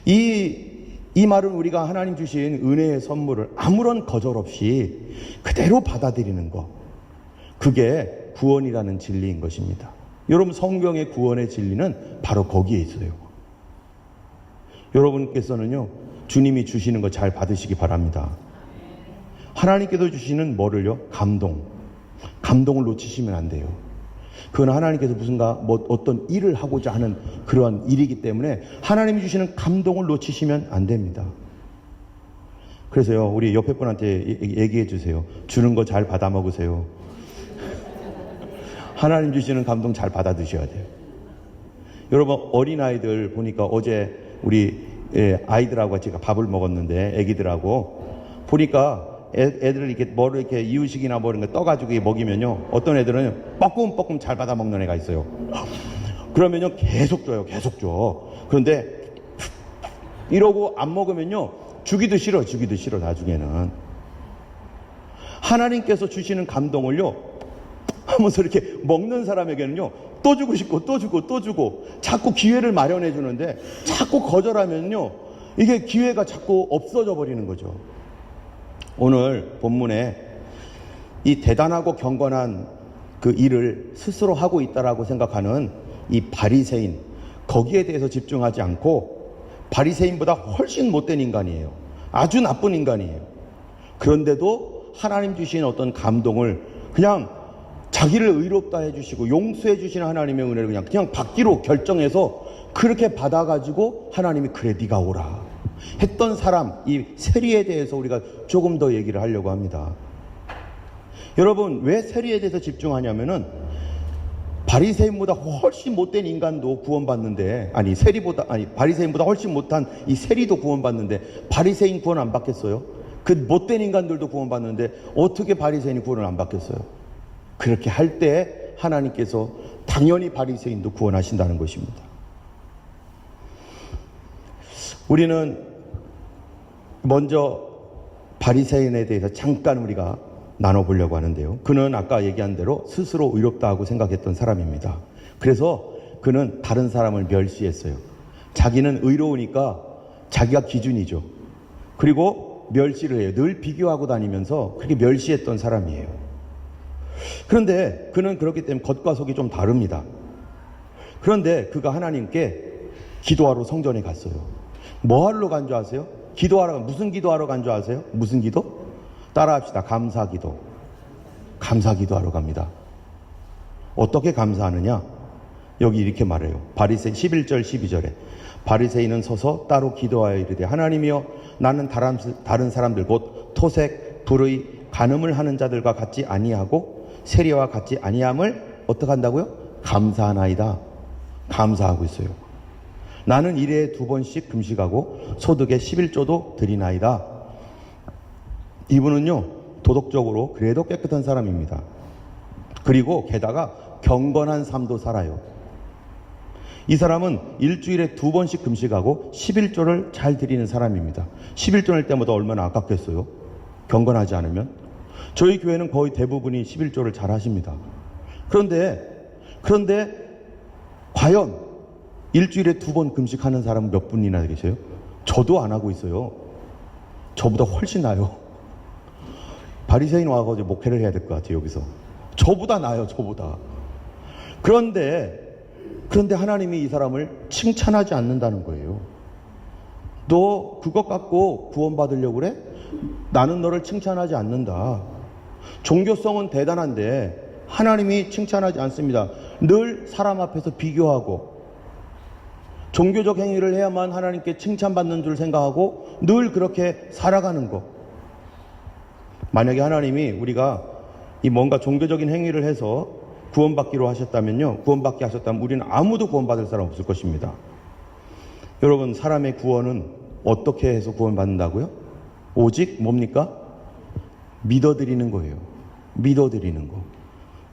이 말은 우리가 하나님 주신 은혜의 선물을 아무런 거절 없이 그대로 받아들이는 것. 그게 구원이라는 진리인 것입니다. 여러분 성경의 구원의 진리는 바로 거기에 있어요. 여러분께서는요 주님이 주시는 거 잘 받으시기 바랍니다. 하나님께서 주시는 뭐를요? 감동을 놓치시면 안 돼요. 그건 하나님께서 어떤 일을 하고자 하는 그러한 일이기 때문에 하나님이 주시는 감동을 놓치시면 안 됩니다. 그래서요 우리 옆에 분한테 얘기해 주세요. 주는 거 잘 받아 먹으세요. 하나님 주시는 감동 잘 받아 드셔야 돼요. 여러분 어린아이들 보니까 어제 우리 아이들하고 같이 밥을 먹었는데 애기들하고 보니까 애들을 이렇게 뭐를 이렇게 이유식이나 뭐 이런 거 떠가지고 먹이면요 어떤 애들은 뻐끔뻐끔 잘 받아 먹는 애가 있어요. 그러면요 계속 줘요. 그런데 이러고 안 먹으면요 주기도 싫어 나중에는. 하나님께서 주시는 감동을요 하면서 이렇게 먹는 사람에게는요 또 주고 싶고 또 주고 자꾸 기회를 마련해 주는데 자꾸 거절하면요 이게 기회가 자꾸 없어져 버리는 거죠. 오늘 본문에 이 대단하고 경건한 그 일을 스스로 하고 있다라고 생각하는 이 바리새인 거기에 대해서 집중하지 않고 바리새인보다 훨씬 못된 인간이에요. 아주 나쁜 인간이에요. 그런데도 하나님 주신 어떤 감동을 그냥 자기를 의롭다 해주시고 용서해 주시는 하나님의 은혜를 그냥 받기로 결정해서 그렇게 받아가지고 하나님이 그래 네가 오라 했던 사람 이 세리에 대해서 우리가 조금 더 얘기를 하려고 합니다. 여러분 왜 세리에 대해서 집중하냐면은 바리새인보다 훨씬 못된 인간도 구원받는데 바리새인보다 훨씬 못한 이 세리도 구원받는데 바리새인 구원 안 받겠어요? 그 못된 인간들도 구원받는데 어떻게 바리새인이 구원을 안 받겠어요? 그렇게 할 때 하나님께서 당연히 바리새인도 구원하신다는 것입니다. 우리는 먼저 바리새인에 대해서 잠깐 우리가 나눠보려고 하는데요. 그는 아까 얘기한 대로 스스로 의롭다고 생각했던 사람입니다. 그래서 그는 다른 사람을 멸시했어요. 자기는 의로우니까 자기가 기준이죠. 그리고 멸시를 해요. 늘 비교하고 다니면서 그렇게 멸시했던 사람이에요. 그런데 그는 그렇기 때문에 겉과 속이 좀 다릅니다. 그런데 그가 하나님께 기도하러 성전에 갔어요. 뭐 하러 간 줄 아세요? 무슨 기도하러 간 줄 아세요? 무슨 기도? 따라합시다. 감사기도. 감사기도하러 갑니다. 어떻게 감사하느냐? 여기 이렇게 말해요. 바리새인 11절 12절에 바리새인은 서서 따로 기도하여 이르되 하나님이여 나는 다른 사람들 곧 토색, 불의, 간음을 하는 자들과 같이 아니하고 세리와 같이 아니함을 어떻게 한다고요? 감사하나이다. 감사하고 있어요. 나는 일에 2번씩 금식하고 소득의 11조도 드리나이다. 이분은요 도덕적으로 그래도 깨끗한 사람입니다. 그리고 게다가 경건한 삶도 살아요. 이 사람은 일주일에 2번씩 금식하고 11조를 잘 드리는 사람입니다. 11조 낼 때마다 얼마나 아깝겠어요? 경건하지 않으면. 저희 교회는 거의 대부분이 11조를 잘 하십니다. 그런데 과연 일주일에 2번 금식하는 사람은 몇 분이나 계세요? 저도 안 하고 있어요. 저보다 훨씬 나아요. 바리새인 와가지고 목회를 해야 될 것 같아요. 여기서 저보다 나아요. 저보다. 그런데 하나님이 이 사람을 칭찬하지 않는다는 거예요. 너 그것 갖고 구원받으려고 그래? 나는 너를 칭찬하지 않는다. 종교성은 대단한데 하나님이 칭찬하지 않습니다. 늘 사람 앞에서 비교하고 종교적 행위를 해야만 하나님께 칭찬받는 줄 생각하고 늘 그렇게 살아가는 것. 만약에 하나님이 우리가 이 뭔가 종교적인 행위를 해서 구원받기로 하셨다면요, 구원받게 하셨다면 우리는 아무도 구원받을 사람 없을 것입니다. 여러분, 사람의 구원은 어떻게 해서 구원받는다고요? 오직 뭡니까? 믿어드리는 거예요. 믿어드리는 거.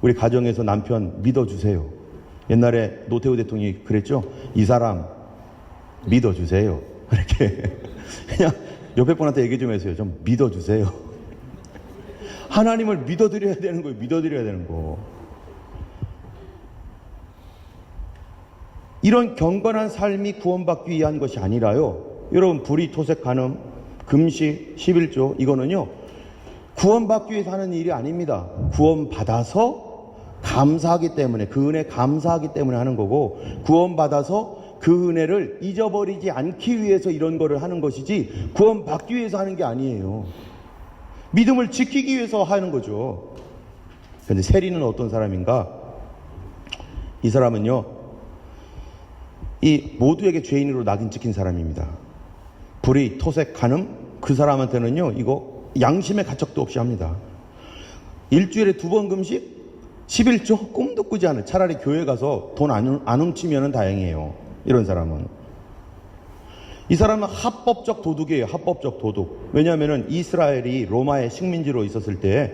우리 가정에서 남편 믿어주세요. 옛날에 노태우 대통령이 그랬죠. 이 사람 믿어주세요. 이렇게 그냥 옆에 분한테 얘기 좀 해주세요. 좀 믿어주세요. 하나님을 믿어드려야 되는 거예요. 믿어드려야 되는 거. 이런 경건한 삶이 구원받기 위한 것이 아니라요, 여러분, 불의, 토색, 간음, 금식, 11조, 이거는요 구원받기 위해서 하는 일이 아닙니다. 구원받아서 감사하기 때문에, 그 은혜 감사하기 때문에 하는 거고, 구원받아서 그 은혜를 잊어버리지 않기 위해서 이런 거를 하는 것이지 구원받기 위해서 하는 게 아니에요. 믿음을 지키기 위해서 하는 거죠. 그런데 세리는 어떤 사람인가? 이 사람은요, 이 모두에게 죄인으로 낙인 찍힌 사람입니다. 불의, 토색, 간음, 그 사람한테는요 이거 양심의 가책도 없이 합니다. 일주일에 2번 금식, 11조 꿈도 꾸지 않을. 차라리 교회 가서 돈 안 훔치면 다행이에요. 이런 사람은. 이 사람은 합법적 도둑이에요. 합법적 도둑. 왜냐하면 이스라엘이 로마의 식민지로 있었을 때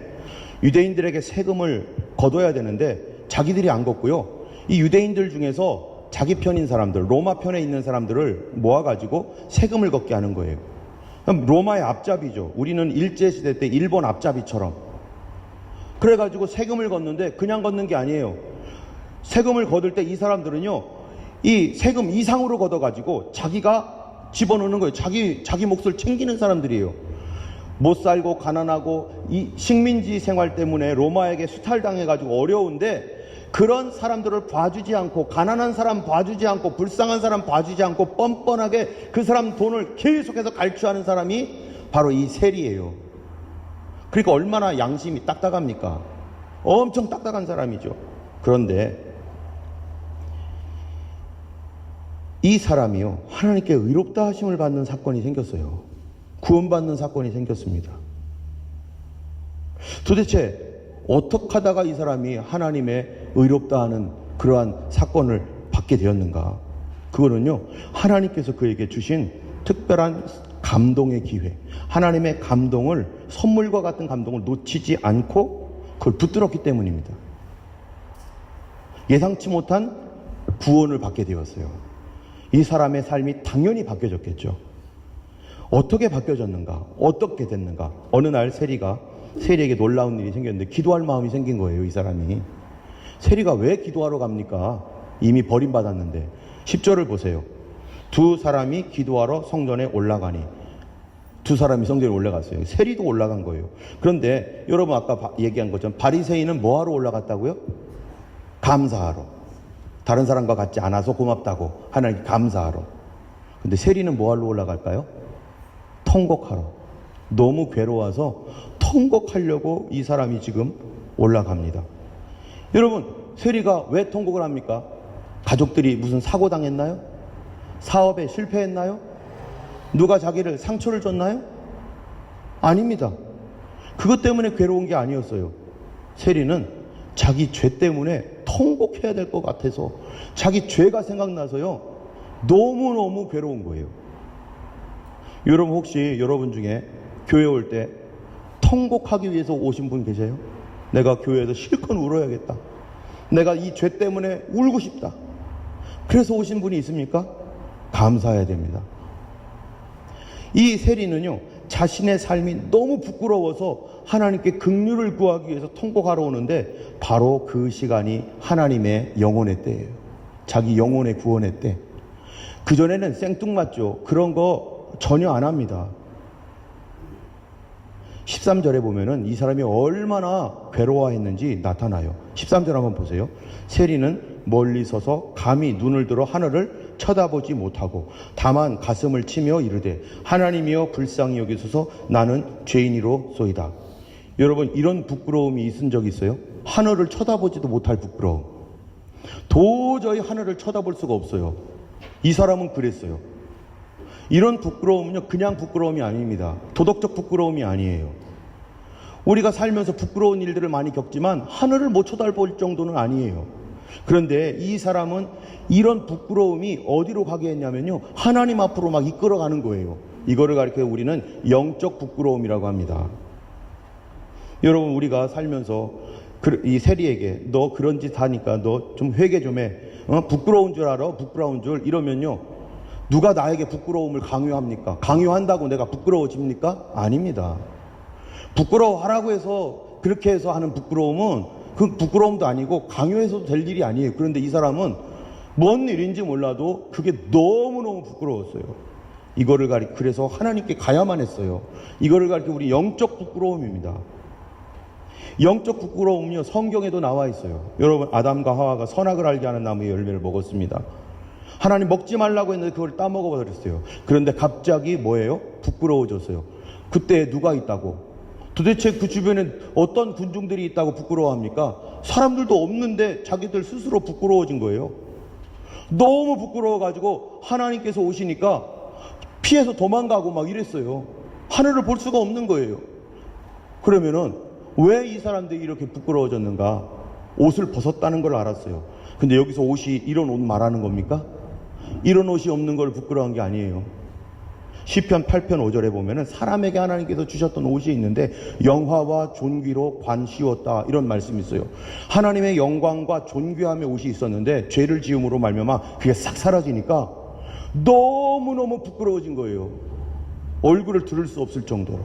유대인들에게 세금을 걷어야 되는데 자기들이 안 걷고요, 이 유대인들 중에서 자기 편인 사람들, 로마 편에 있는 사람들을 모아가지고 세금을 걷게 하는 거예요. 그럼 로마의 앞잡이죠. 우리는 일제시대 때 일본 앞잡이처럼. 그래가지고 세금을 걷는데 그냥 걷는 게 아니에요. 세금을 걷을 때 이 사람들은요, 이 세금 이상으로 걷어가지고 자기가 집어넣는 거예요. 자기 몫을 챙기는 사람들이에요. 못 살고 가난하고 이 식민지 생활 때문에 로마에게 수탈당해가지고 어려운데, 그런 사람들을 봐주지 않고, 가난한 사람 봐주지 않고, 불쌍한 사람 봐주지 않고 뻔뻔하게 그 사람 돈을 계속해서 갈취하는 사람이 바로 이 세리예요. 그러니까 얼마나 양심이 딱딱합니까? 엄청 딱딱한 사람이죠. 그런데 이 사람이요, 하나님께 의롭다 하심을 받는 사건이 생겼어요. 구원받는 사건이 생겼습니다. 도대체 어떻게 하다가 이 사람이 하나님의 의롭다 하는 그러한 사건을 받게 되었는가? 그거는요, 하나님께서 그에게 주신 특별한 감동의 기회, 하나님의 감동을, 선물과 같은 감동을 놓치지 않고 그걸 붙들었기 때문입니다. 예상치 못한 구원을 받게 되었어요. 이 사람의 삶이 당연히 바뀌어졌겠죠. 어떻게 바뀌어졌는가? 어떻게 됐는가? 어느 날 세리에게 놀라운 일이 생겼는데 기도할 마음이 생긴 거예요. 이 사람이. 세리가 왜 기도하러 갑니까? 이미 버림받았는데. 10절을 보세요. 두 사람이 기도하러 성전에 올라가니. 두 사람이 성전에 올라갔어요. 세리도 올라간 거예요. 그런데 여러분 아까 얘기한 것처럼 바리새인은 뭐하러 올라갔다고요? 감사하러. 다른 사람과 같지 않아서 고맙다고 하나님께 감사하러. 근데 세리는 뭐하러 올라갈까요? 통곡하러. 너무 괴로워서 통곡하려고 이 사람이 지금 올라갑니다. 여러분, 세리가 왜 통곡을 합니까? 가족들이 무슨 사고 당했나요? 사업에 실패했나요? 누가 자기를 상처를 줬나요? 아닙니다. 그것 때문에 괴로운 게 아니었어요. 세리는 자기 죄 때문에 통곡해야 될 것 같아서, 자기 죄가 생각나서요, 너무너무 괴로운 거예요. 여러분 혹시 여러분 중에 교회 올 때 통곡하기 위해서 오신 분 계세요? 내가 교회에서 실컷 울어야겠다. 내가 이 죄 때문에 울고 싶다. 그래서 오신 분이 있습니까? 감사해야 됩니다. 이 세리는요, 자신의 삶이 너무 부끄러워서 하나님께 긍휼을 구하기 위해서 통곡하러 오는데 바로 그 시간이 하나님의 영혼의 때예요. 자기 영혼의 구원의 때. 그전에는 생뚱맞죠. 그런 거 전혀 안 합니다. 13절에 보면은 이 사람이 얼마나 괴로워했는지 나타나요. 13절 한번 보세요. 세리는 멀리 서서 감히 눈을 들어 하늘을 쳐다보지 못하고 다만 가슴을 치며 이르되 하나님이여 불쌍히 여기소서 나는 죄인이로소이다. 여러분, 이런 부끄러움이 있은 적 있어요? 하늘을 쳐다보지도 못할 부끄러움. 도저히 하늘을 쳐다볼 수가 없어요. 이 사람은 그랬어요. 이런 부끄러움은요, 그냥 부끄러움이 아닙니다. 도덕적 부끄러움이 아니에요. 우리가 살면서 부끄러운 일들을 많이 겪지만 하늘을 못 쳐다볼 정도는 아니에요. 그런데 이 사람은 이런 부끄러움이 어디로 가게 했냐면요, 하나님 앞으로 막 이끌어가는 거예요. 이거를 가리켜 우리는 영적 부끄러움이라고 합니다. 여러분, 우리가 살면서 이 세리에게 너 그런 짓 하니까 너 좀 회개 좀 해. 부끄러운 줄 알아? 부끄러운 줄 이러면요, 누가 나에게 부끄러움을 강요합니까? 강요한다고 내가 부끄러워집니까? 아닙니다. 부끄러워하라고 해서 그렇게 해서 하는 부끄러움은 그 부끄러움도 아니고 강요해서도 될 일이 아니에요. 그런데 이 사람은 뭔 일인지 몰라도 그게 너무너무 부끄러웠어요. 이거를 그래서 하나님께 가야만 했어요. 이거를 가리켜 우리 영적 부끄러움입니다. 영적 부끄러움은요, 성경에도 나와 있어요. 여러분, 아담과 하와가 선악을 알게 하는 나무의 열매를 먹었습니다. 하나님 먹지 말라고 했는데 그걸 따먹어 버렸어요. 그런데 갑자기 뭐예요? 부끄러워졌어요. 그때 누가 있다고? 도대체 그 주변에 어떤 군중들이 있다고 부끄러워합니까? 사람들도 없는데 자기들 스스로 부끄러워진 거예요. 너무 부끄러워가지고 하나님께서 오시니까 피해서 도망가고 막 이랬어요. 하늘을 볼 수가 없는 거예요. 그러면은 왜 이 사람들이 이렇게 부끄러워졌는가? 옷을 벗었다는 걸 알았어요. 근데 여기서 옷이 이런 옷 말하는 겁니까? 이런 옷이 없는 걸 부끄러운 게 아니에요. 시편 8편 5절에 보면은 사람에게 하나님께서 주셨던 옷이 있는데 영화와 존귀로 관씌웠다, 이런 말씀이 있어요. 하나님의 영광과 존귀함의 옷이 있었는데 죄를 지음으로 말미암아 그게 싹 사라지니까 너무너무 부끄러워진 거예요. 얼굴을 들을 수 없을 정도로.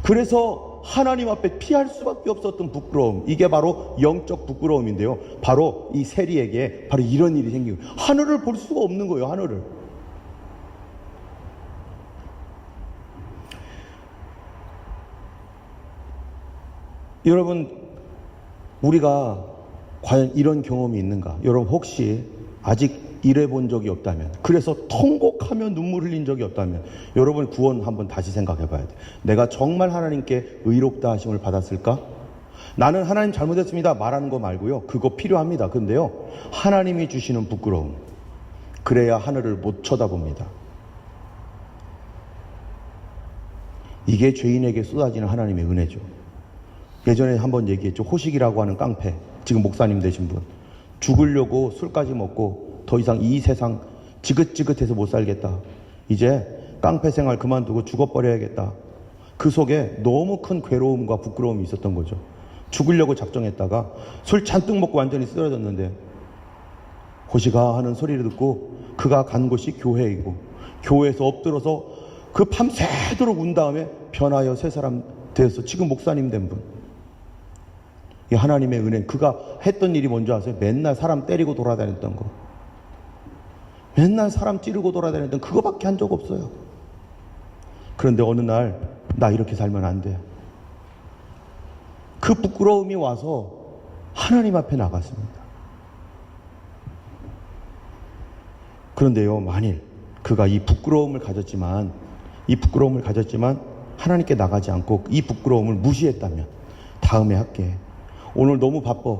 그래서 하나님 앞에 피할 수밖에 없었던 부끄러움, 이게 바로 영적 부끄러움인데요. 바로 이 세리에게 바로 이런 일이 생기고, 하늘을 볼 수가 없는 거예요. 하늘을. 여러분, 우리가 과연 이런 경험이 있는가? 여러분, 혹시 아직 이래 본 적이 없다면, 그래서 통곡하며 눈물 흘린 적이 없다면, 여러분 구원 한번 다시 생각해 봐야 돼. 내가 정말 하나님께 의롭다 하심을 받았을까? 나는 하나님 잘못했습니다 말하는 거 말고요, 그거 필요합니다. 근데요, 하나님이 주시는 부끄러움, 그래야 하늘을 못 쳐다봅니다. 이게 죄인에게 쏟아지는 하나님의 은혜죠. 예전에 한번 얘기했죠. 호식이라고 하는 깡패, 지금 목사님 되신 분, 죽으려고 술까지 먹고 더 이상 이 세상 지긋지긋해서 못 살겠다, 이제 깡패 생활 그만두고 죽어버려야겠다. 그 속에 너무 큰 괴로움과 부끄러움이 있었던 거죠. 죽으려고 작정했다가 술 잔뜩 먹고 완전히 쓰러졌는데 호시가 하는 소리를 듣고 그가 간 곳이 교회이고, 교회에서 엎드려서 그 밤새도록 운 다음에 변하여 새 사람 되어서 지금 목사님 된 분. 이 하나님의 은혜. 그가 했던 일이 뭔지 아세요? 맨날 사람 때리고 돌아다녔던 거, 맨날 사람 찌르고 돌아다녔던 그거밖에 한 적 없어요. 그런데 어느 날, 나 이렇게 살면 안 돼. 그 부끄러움이 와서 하나님 앞에 나갔습니다. 그런데요, 만일 그가 이 부끄러움을 가졌지만 하나님께 나가지 않고 이 부끄러움을 무시했다면, 다음에 할게, 오늘 너무 바빠,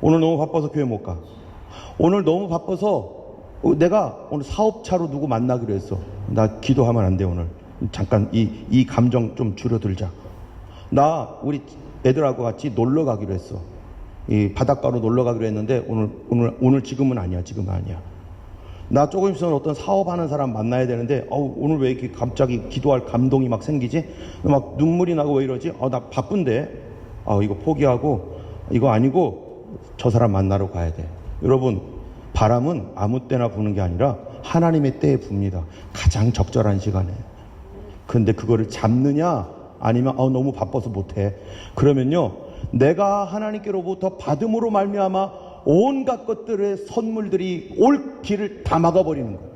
오늘 너무 바빠서 교회 못 가, 오늘 너무 바빠서 내가 오늘 사업차로 누구 만나기로 했어, 나 기도하면 안 돼, 오늘 잠깐 이 감정 좀 줄여들자, 나 우리 애들하고 같이 놀러 가기로 했어, 이 바닷가로 놀러 가기로 했는데 오늘 지금은 아니야, 나 조금 있으면 어떤 사업하는 사람 만나야 되는데 오늘 왜 이렇게 갑자기 기도할 감동이 막 생기지? 막 눈물이 나고 왜 이러지? 나 바쁜데 이거 포기하고 이거 아니고 저 사람 만나러 가야 돼. 여러분, 바람은 아무 때나 부는 게 아니라 하나님의 때에 붑니다. 가장 적절한 시간에. 그런데 그거를 잡느냐 아니면 너무 바빠서 못해. 그러면요, 내가 하나님께로부터 받음으로 말미암아 온갖 것들의 선물들이 올 길을 다 막아버리는 거예요.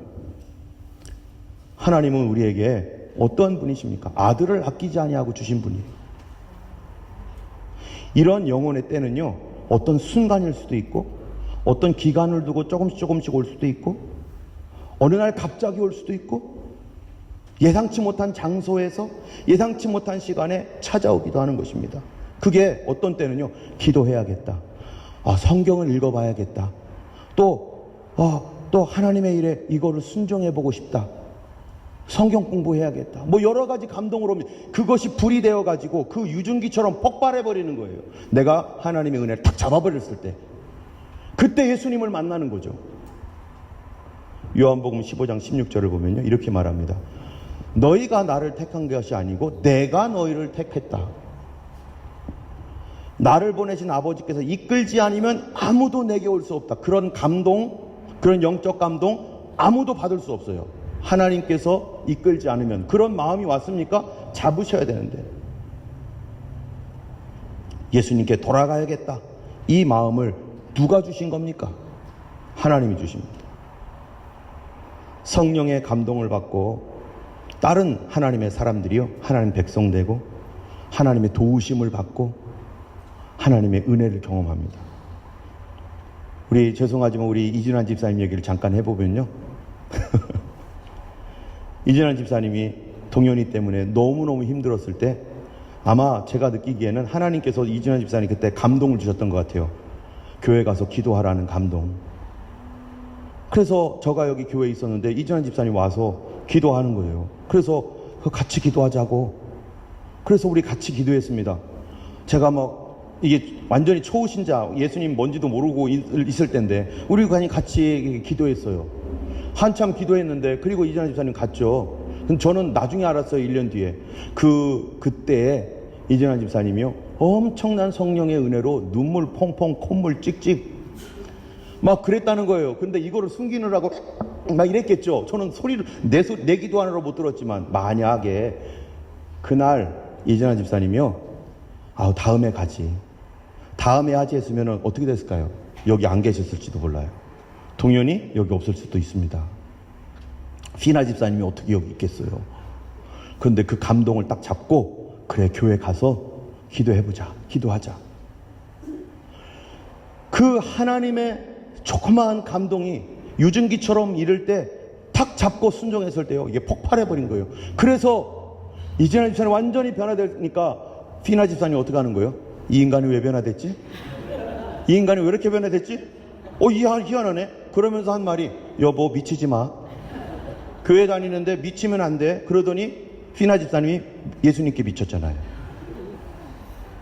하나님은 우리에게 어떤 분이십니까? 아들을 아끼지 아니하고 주신 분이에요. 이런 영혼의 때는요, 어떤 순간일 수도 있고 어떤 기간을 두고 조금씩 올 수도 있고 어느 날 갑자기 올 수도 있고 예상치 못한 장소에서 예상치 못한 시간에 찾아오기도 하는 것입니다. 그게 어떤 때는요, 기도해야겠다, 성경을 읽어봐야겠다, 또 하나님의 일에 이거를 순종해보고 싶다, 성경 공부해야겠다, 여러 가지 감동으로 오면 그것이 불이 되어가지고 그 유증기처럼 폭발해버리는 거예요. 내가 하나님의 은혜를 탁 잡아버렸을 때, 그때 예수님을 만나는 거죠. 요한복음 15장 16절을 보면요, 이렇게 말합니다. 너희가 나를 택한 것이 아니고 내가 너희를 택했다. 나를 보내신 아버지께서 이끌지 않으면 아무도 내게 올 수 없다. 그런 감동, 그런 영적 감동 아무도 받을 수 없어요. 하나님께서 이끌지 않으면. 그런 마음이 왔습니까? 잡으셔야 되는데, 예수님께 돌아가야겠다, 이 마음을 누가 주신 겁니까? 하나님이 주십니다. 성령의 감동을 받고 다른 하나님의 사람들이요, 하나님 백성 되고 하나님의 도우심을 받고 하나님의 은혜를 경험합니다. 죄송하지만 우리 이진환 집사님 얘기를 잠깐 해보면요, 이진환 집사님이 동현이 때문에 너무너무 힘들었을 때 아마 제가 느끼기에는 하나님께서 이진환 집사님 그때 감동을 주셨던 것 같아요. 교회 가서 기도하라는 감동. 그래서 제가 여기 교회에 있었는데 이진환 집사님 와서 기도하는 거예요. 그래서 같이 기도하자고. 그래서 우리 같이 기도했습니다. 제가 이게 완전히 초신자, 예수님 뭔지도 모르고 있을 때인데 우리 같이 기도했어요. 한참 기도했는데, 그리고 이진환 집사님 갔죠. 저는 나중에 알았어요. 1년 뒤에. 그때 이진환 집사님이요, 엄청난 성령의 은혜로 눈물 펑펑, 콧물 찍찍 그랬다는 거예요. 근데 이거를 숨기느라고 이랬겠죠. 저는 소리를 내 기도하느라 못 들었지만, 만약에 그날 이진환 집사님이요, 다음에 가지, 다음에 하지 했으면 어떻게 됐을까요? 여기 안 계셨을지도 몰라요. 동현이 여기 없을 수도 있습니다. 피나 집사님이 어떻게 여기 있겠어요? 그런데 그 감동을 딱 잡고, 그래, 교회 가서 기도해보자, 기도하자. 그 하나님의 조그마한 감동이 유증기처럼 이를 때 탁 잡고 순종했을 때요, 이게 폭발해버린 거예요. 그래서 이진환 집사님 완전히 변화되니까 피나 집사님 어떻게 하는 거예요? 이 인간이 왜 변화됐지? 이 인간이 왜 이렇게 변화됐지? 희한하네. 그러면서 한 말이, 여보 미치지 마. 교회 다니는데 미치면 안 돼. 그러더니 피나 집사님이 예수님께 미쳤잖아요.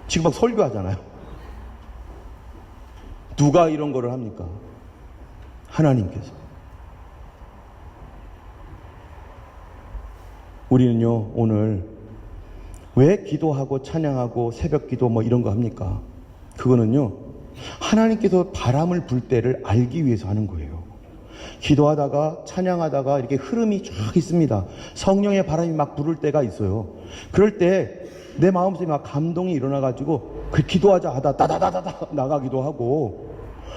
지금 설교하잖아요. 누가 이런 거를 합니까? 하나님께서. 우리는요, 오늘 왜 기도하고 찬양하고 새벽 기도 이런 거 합니까? 그거는요, 하나님께서 바람을 불 때를 알기 위해서 하는 거예요. 기도하다가 찬양하다가 이렇게 흐름이 쫙 있습니다. 성령의 바람이 부를 때가 있어요. 그럴 때 내 마음속에 감동이 일어나가지고 기도하자 하다 다다다다다 나가기도 하고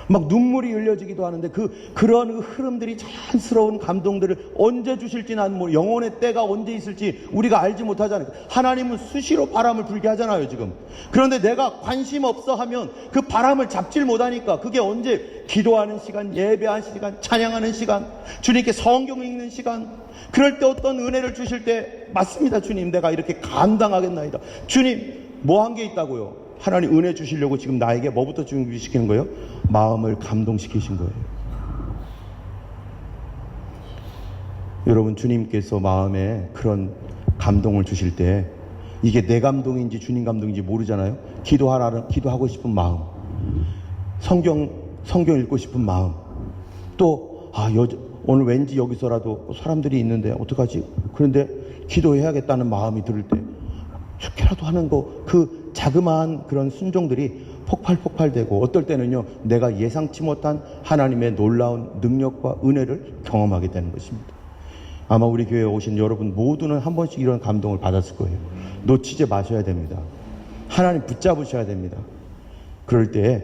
눈물이 흘려지기도 하는데, 그런 흐름들이, 자연스러운 감동들을 언제 주실지 난 영혼의 때가 언제 있을지 우리가 알지 못하잖아요. 하나님은 수시로 바람을 불게 하잖아요, 지금. 그런데 내가 관심 없어 하면 그 바람을 잡질 못하니까, 그게 언제, 기도하는 시간, 예배하는 시간, 찬양하는 시간, 주님께 성경 읽는 시간, 그럴 때 어떤 은혜를 주실 때, 맞습니다, 주님, 내가 이렇게 감당하겠나이다. 주님, 뭐 한 게 있다고요? 하나님 은혜 주시려고 지금 나에게 뭐부터 준비시키는 거예요? 마음을 감동시키신 거예요. 여러분, 주님께서 마음에 그런 감동을 주실 때, 이게 내 감동인지 주님 감동인지 모르잖아요. 기도하고 싶은 마음, 성경 읽고 싶은 마음, 또 오늘 왠지 여기서라도 사람들이 있는데 어떡하지? 그런데 기도해야겠다는 마음이 들을 때, 죽게라도 하는 거, 자그마한 그런 순종들이 폭발되고 어떨 때는요 내가 예상치 못한 하나님의 놀라운 능력과 은혜를 경험하게 되는 것입니다. 아마 우리 교회에 오신 여러분 모두는 한 번씩 이런 감동을 받았을 거예요. 놓치지 마셔야 됩니다. 하나님 붙잡으셔야 됩니다. 그럴 때에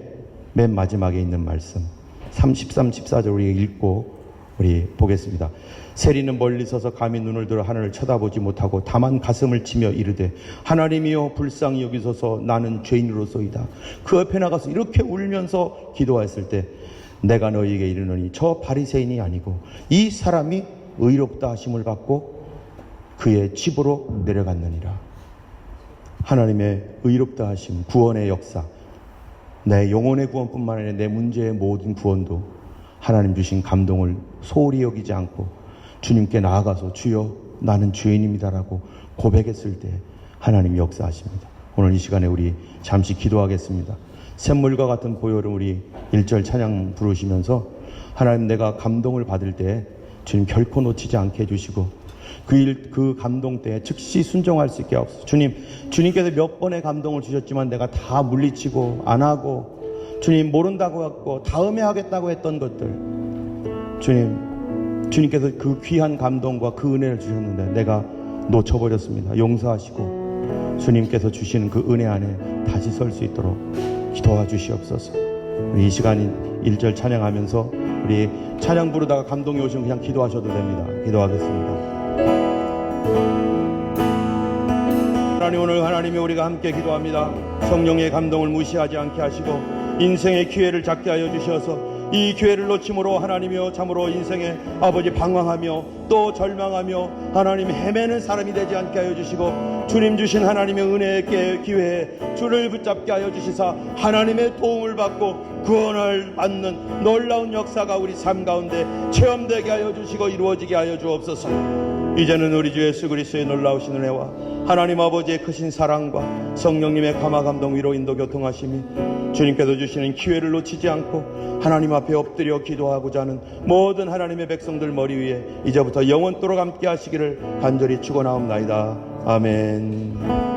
맨 마지막에 있는 말씀 33, 14절 우리 읽고 우리 보겠습니다. 세리는 멀리 서서 감히 눈을 들어 하늘을 쳐다보지 못하고 다만 가슴을 치며 이르되 하나님이여 불쌍히 여기소서 나는 죄인으로소이다. 그 옆에 나가서 이렇게 울면서 기도했을 때 내가 너희에게 이르노니 저 바리새인이 아니고 이 사람이 의롭다 하심을 받고 그의 집으로 내려갔느니라. 하나님의 의롭다 하심, 구원의 역사, 내 영혼의 구원뿐만 아니라 내 문제의 모든 구원도 하나님 주신 감동을 소홀히 여기지 않고 주님께 나아가서 주여 나는 죄인입니다라고 고백했을 때 하나님 역사하십니다. 오늘 이 시간에 우리 잠시 기도하겠습니다. 샘물과 같은 보혈을 우리 1절 찬양 부르시면서 하나님 내가 감동을 받을 때 주님 결코 놓치지 않게 해주시고 그 감동 때에 즉시 순종할 수 있게 하옵소서. 주님께서 몇 번의 감동을 주셨지만 내가 다 물리치고 안 하고 주님 모른다고 했고 다음에 하겠다고 했던 것들 주님께서 그 귀한 감동과 그 은혜를 주셨는데 내가 놓쳐버렸습니다. 용서하시고 주님께서 주시는 그 은혜 안에 다시 설 수 있도록 도와주시옵소서. 우리 이 시간 1절 찬양하면서 우리 찬양 부르다가 감동이 오시면 그냥 기도하셔도 됩니다. 기도하겠습니다. 하나님 오늘 하나님이 우리가 함께 기도합니다. 성령의 감동을 무시하지 않게 하시고 인생의 기회를 잡게 하여 주셔서 이 기회를 놓침으로 하나님이여 참으로 인생에 아버지 방황하며 또 절망하며 하나님 헤매는 사람이 되지 않게 하여 주시고 주님 주신 하나님의 은혜의 기회에 주를 붙잡게 하여 주시사 하나님의 도움을 받고 구원을 받는 놀라운 역사가 우리 삶 가운데 체험되게 하여 주시고 이루어지게 하여 주옵소서. 이제는 우리 주 예수 그리스도의 놀라우신 은혜와 하나님 아버지의 크신 사랑과 성령님의 감화 감동 위로 인도 교통하심이 주님께서 주시는 기회를 놓치지 않고 하나님 앞에 엎드려 기도하고자 하는 모든 하나님의 백성들 머리 위에 이제부터 영원토록 함께 하시기를 간절히 축원하옵나이다. 아멘.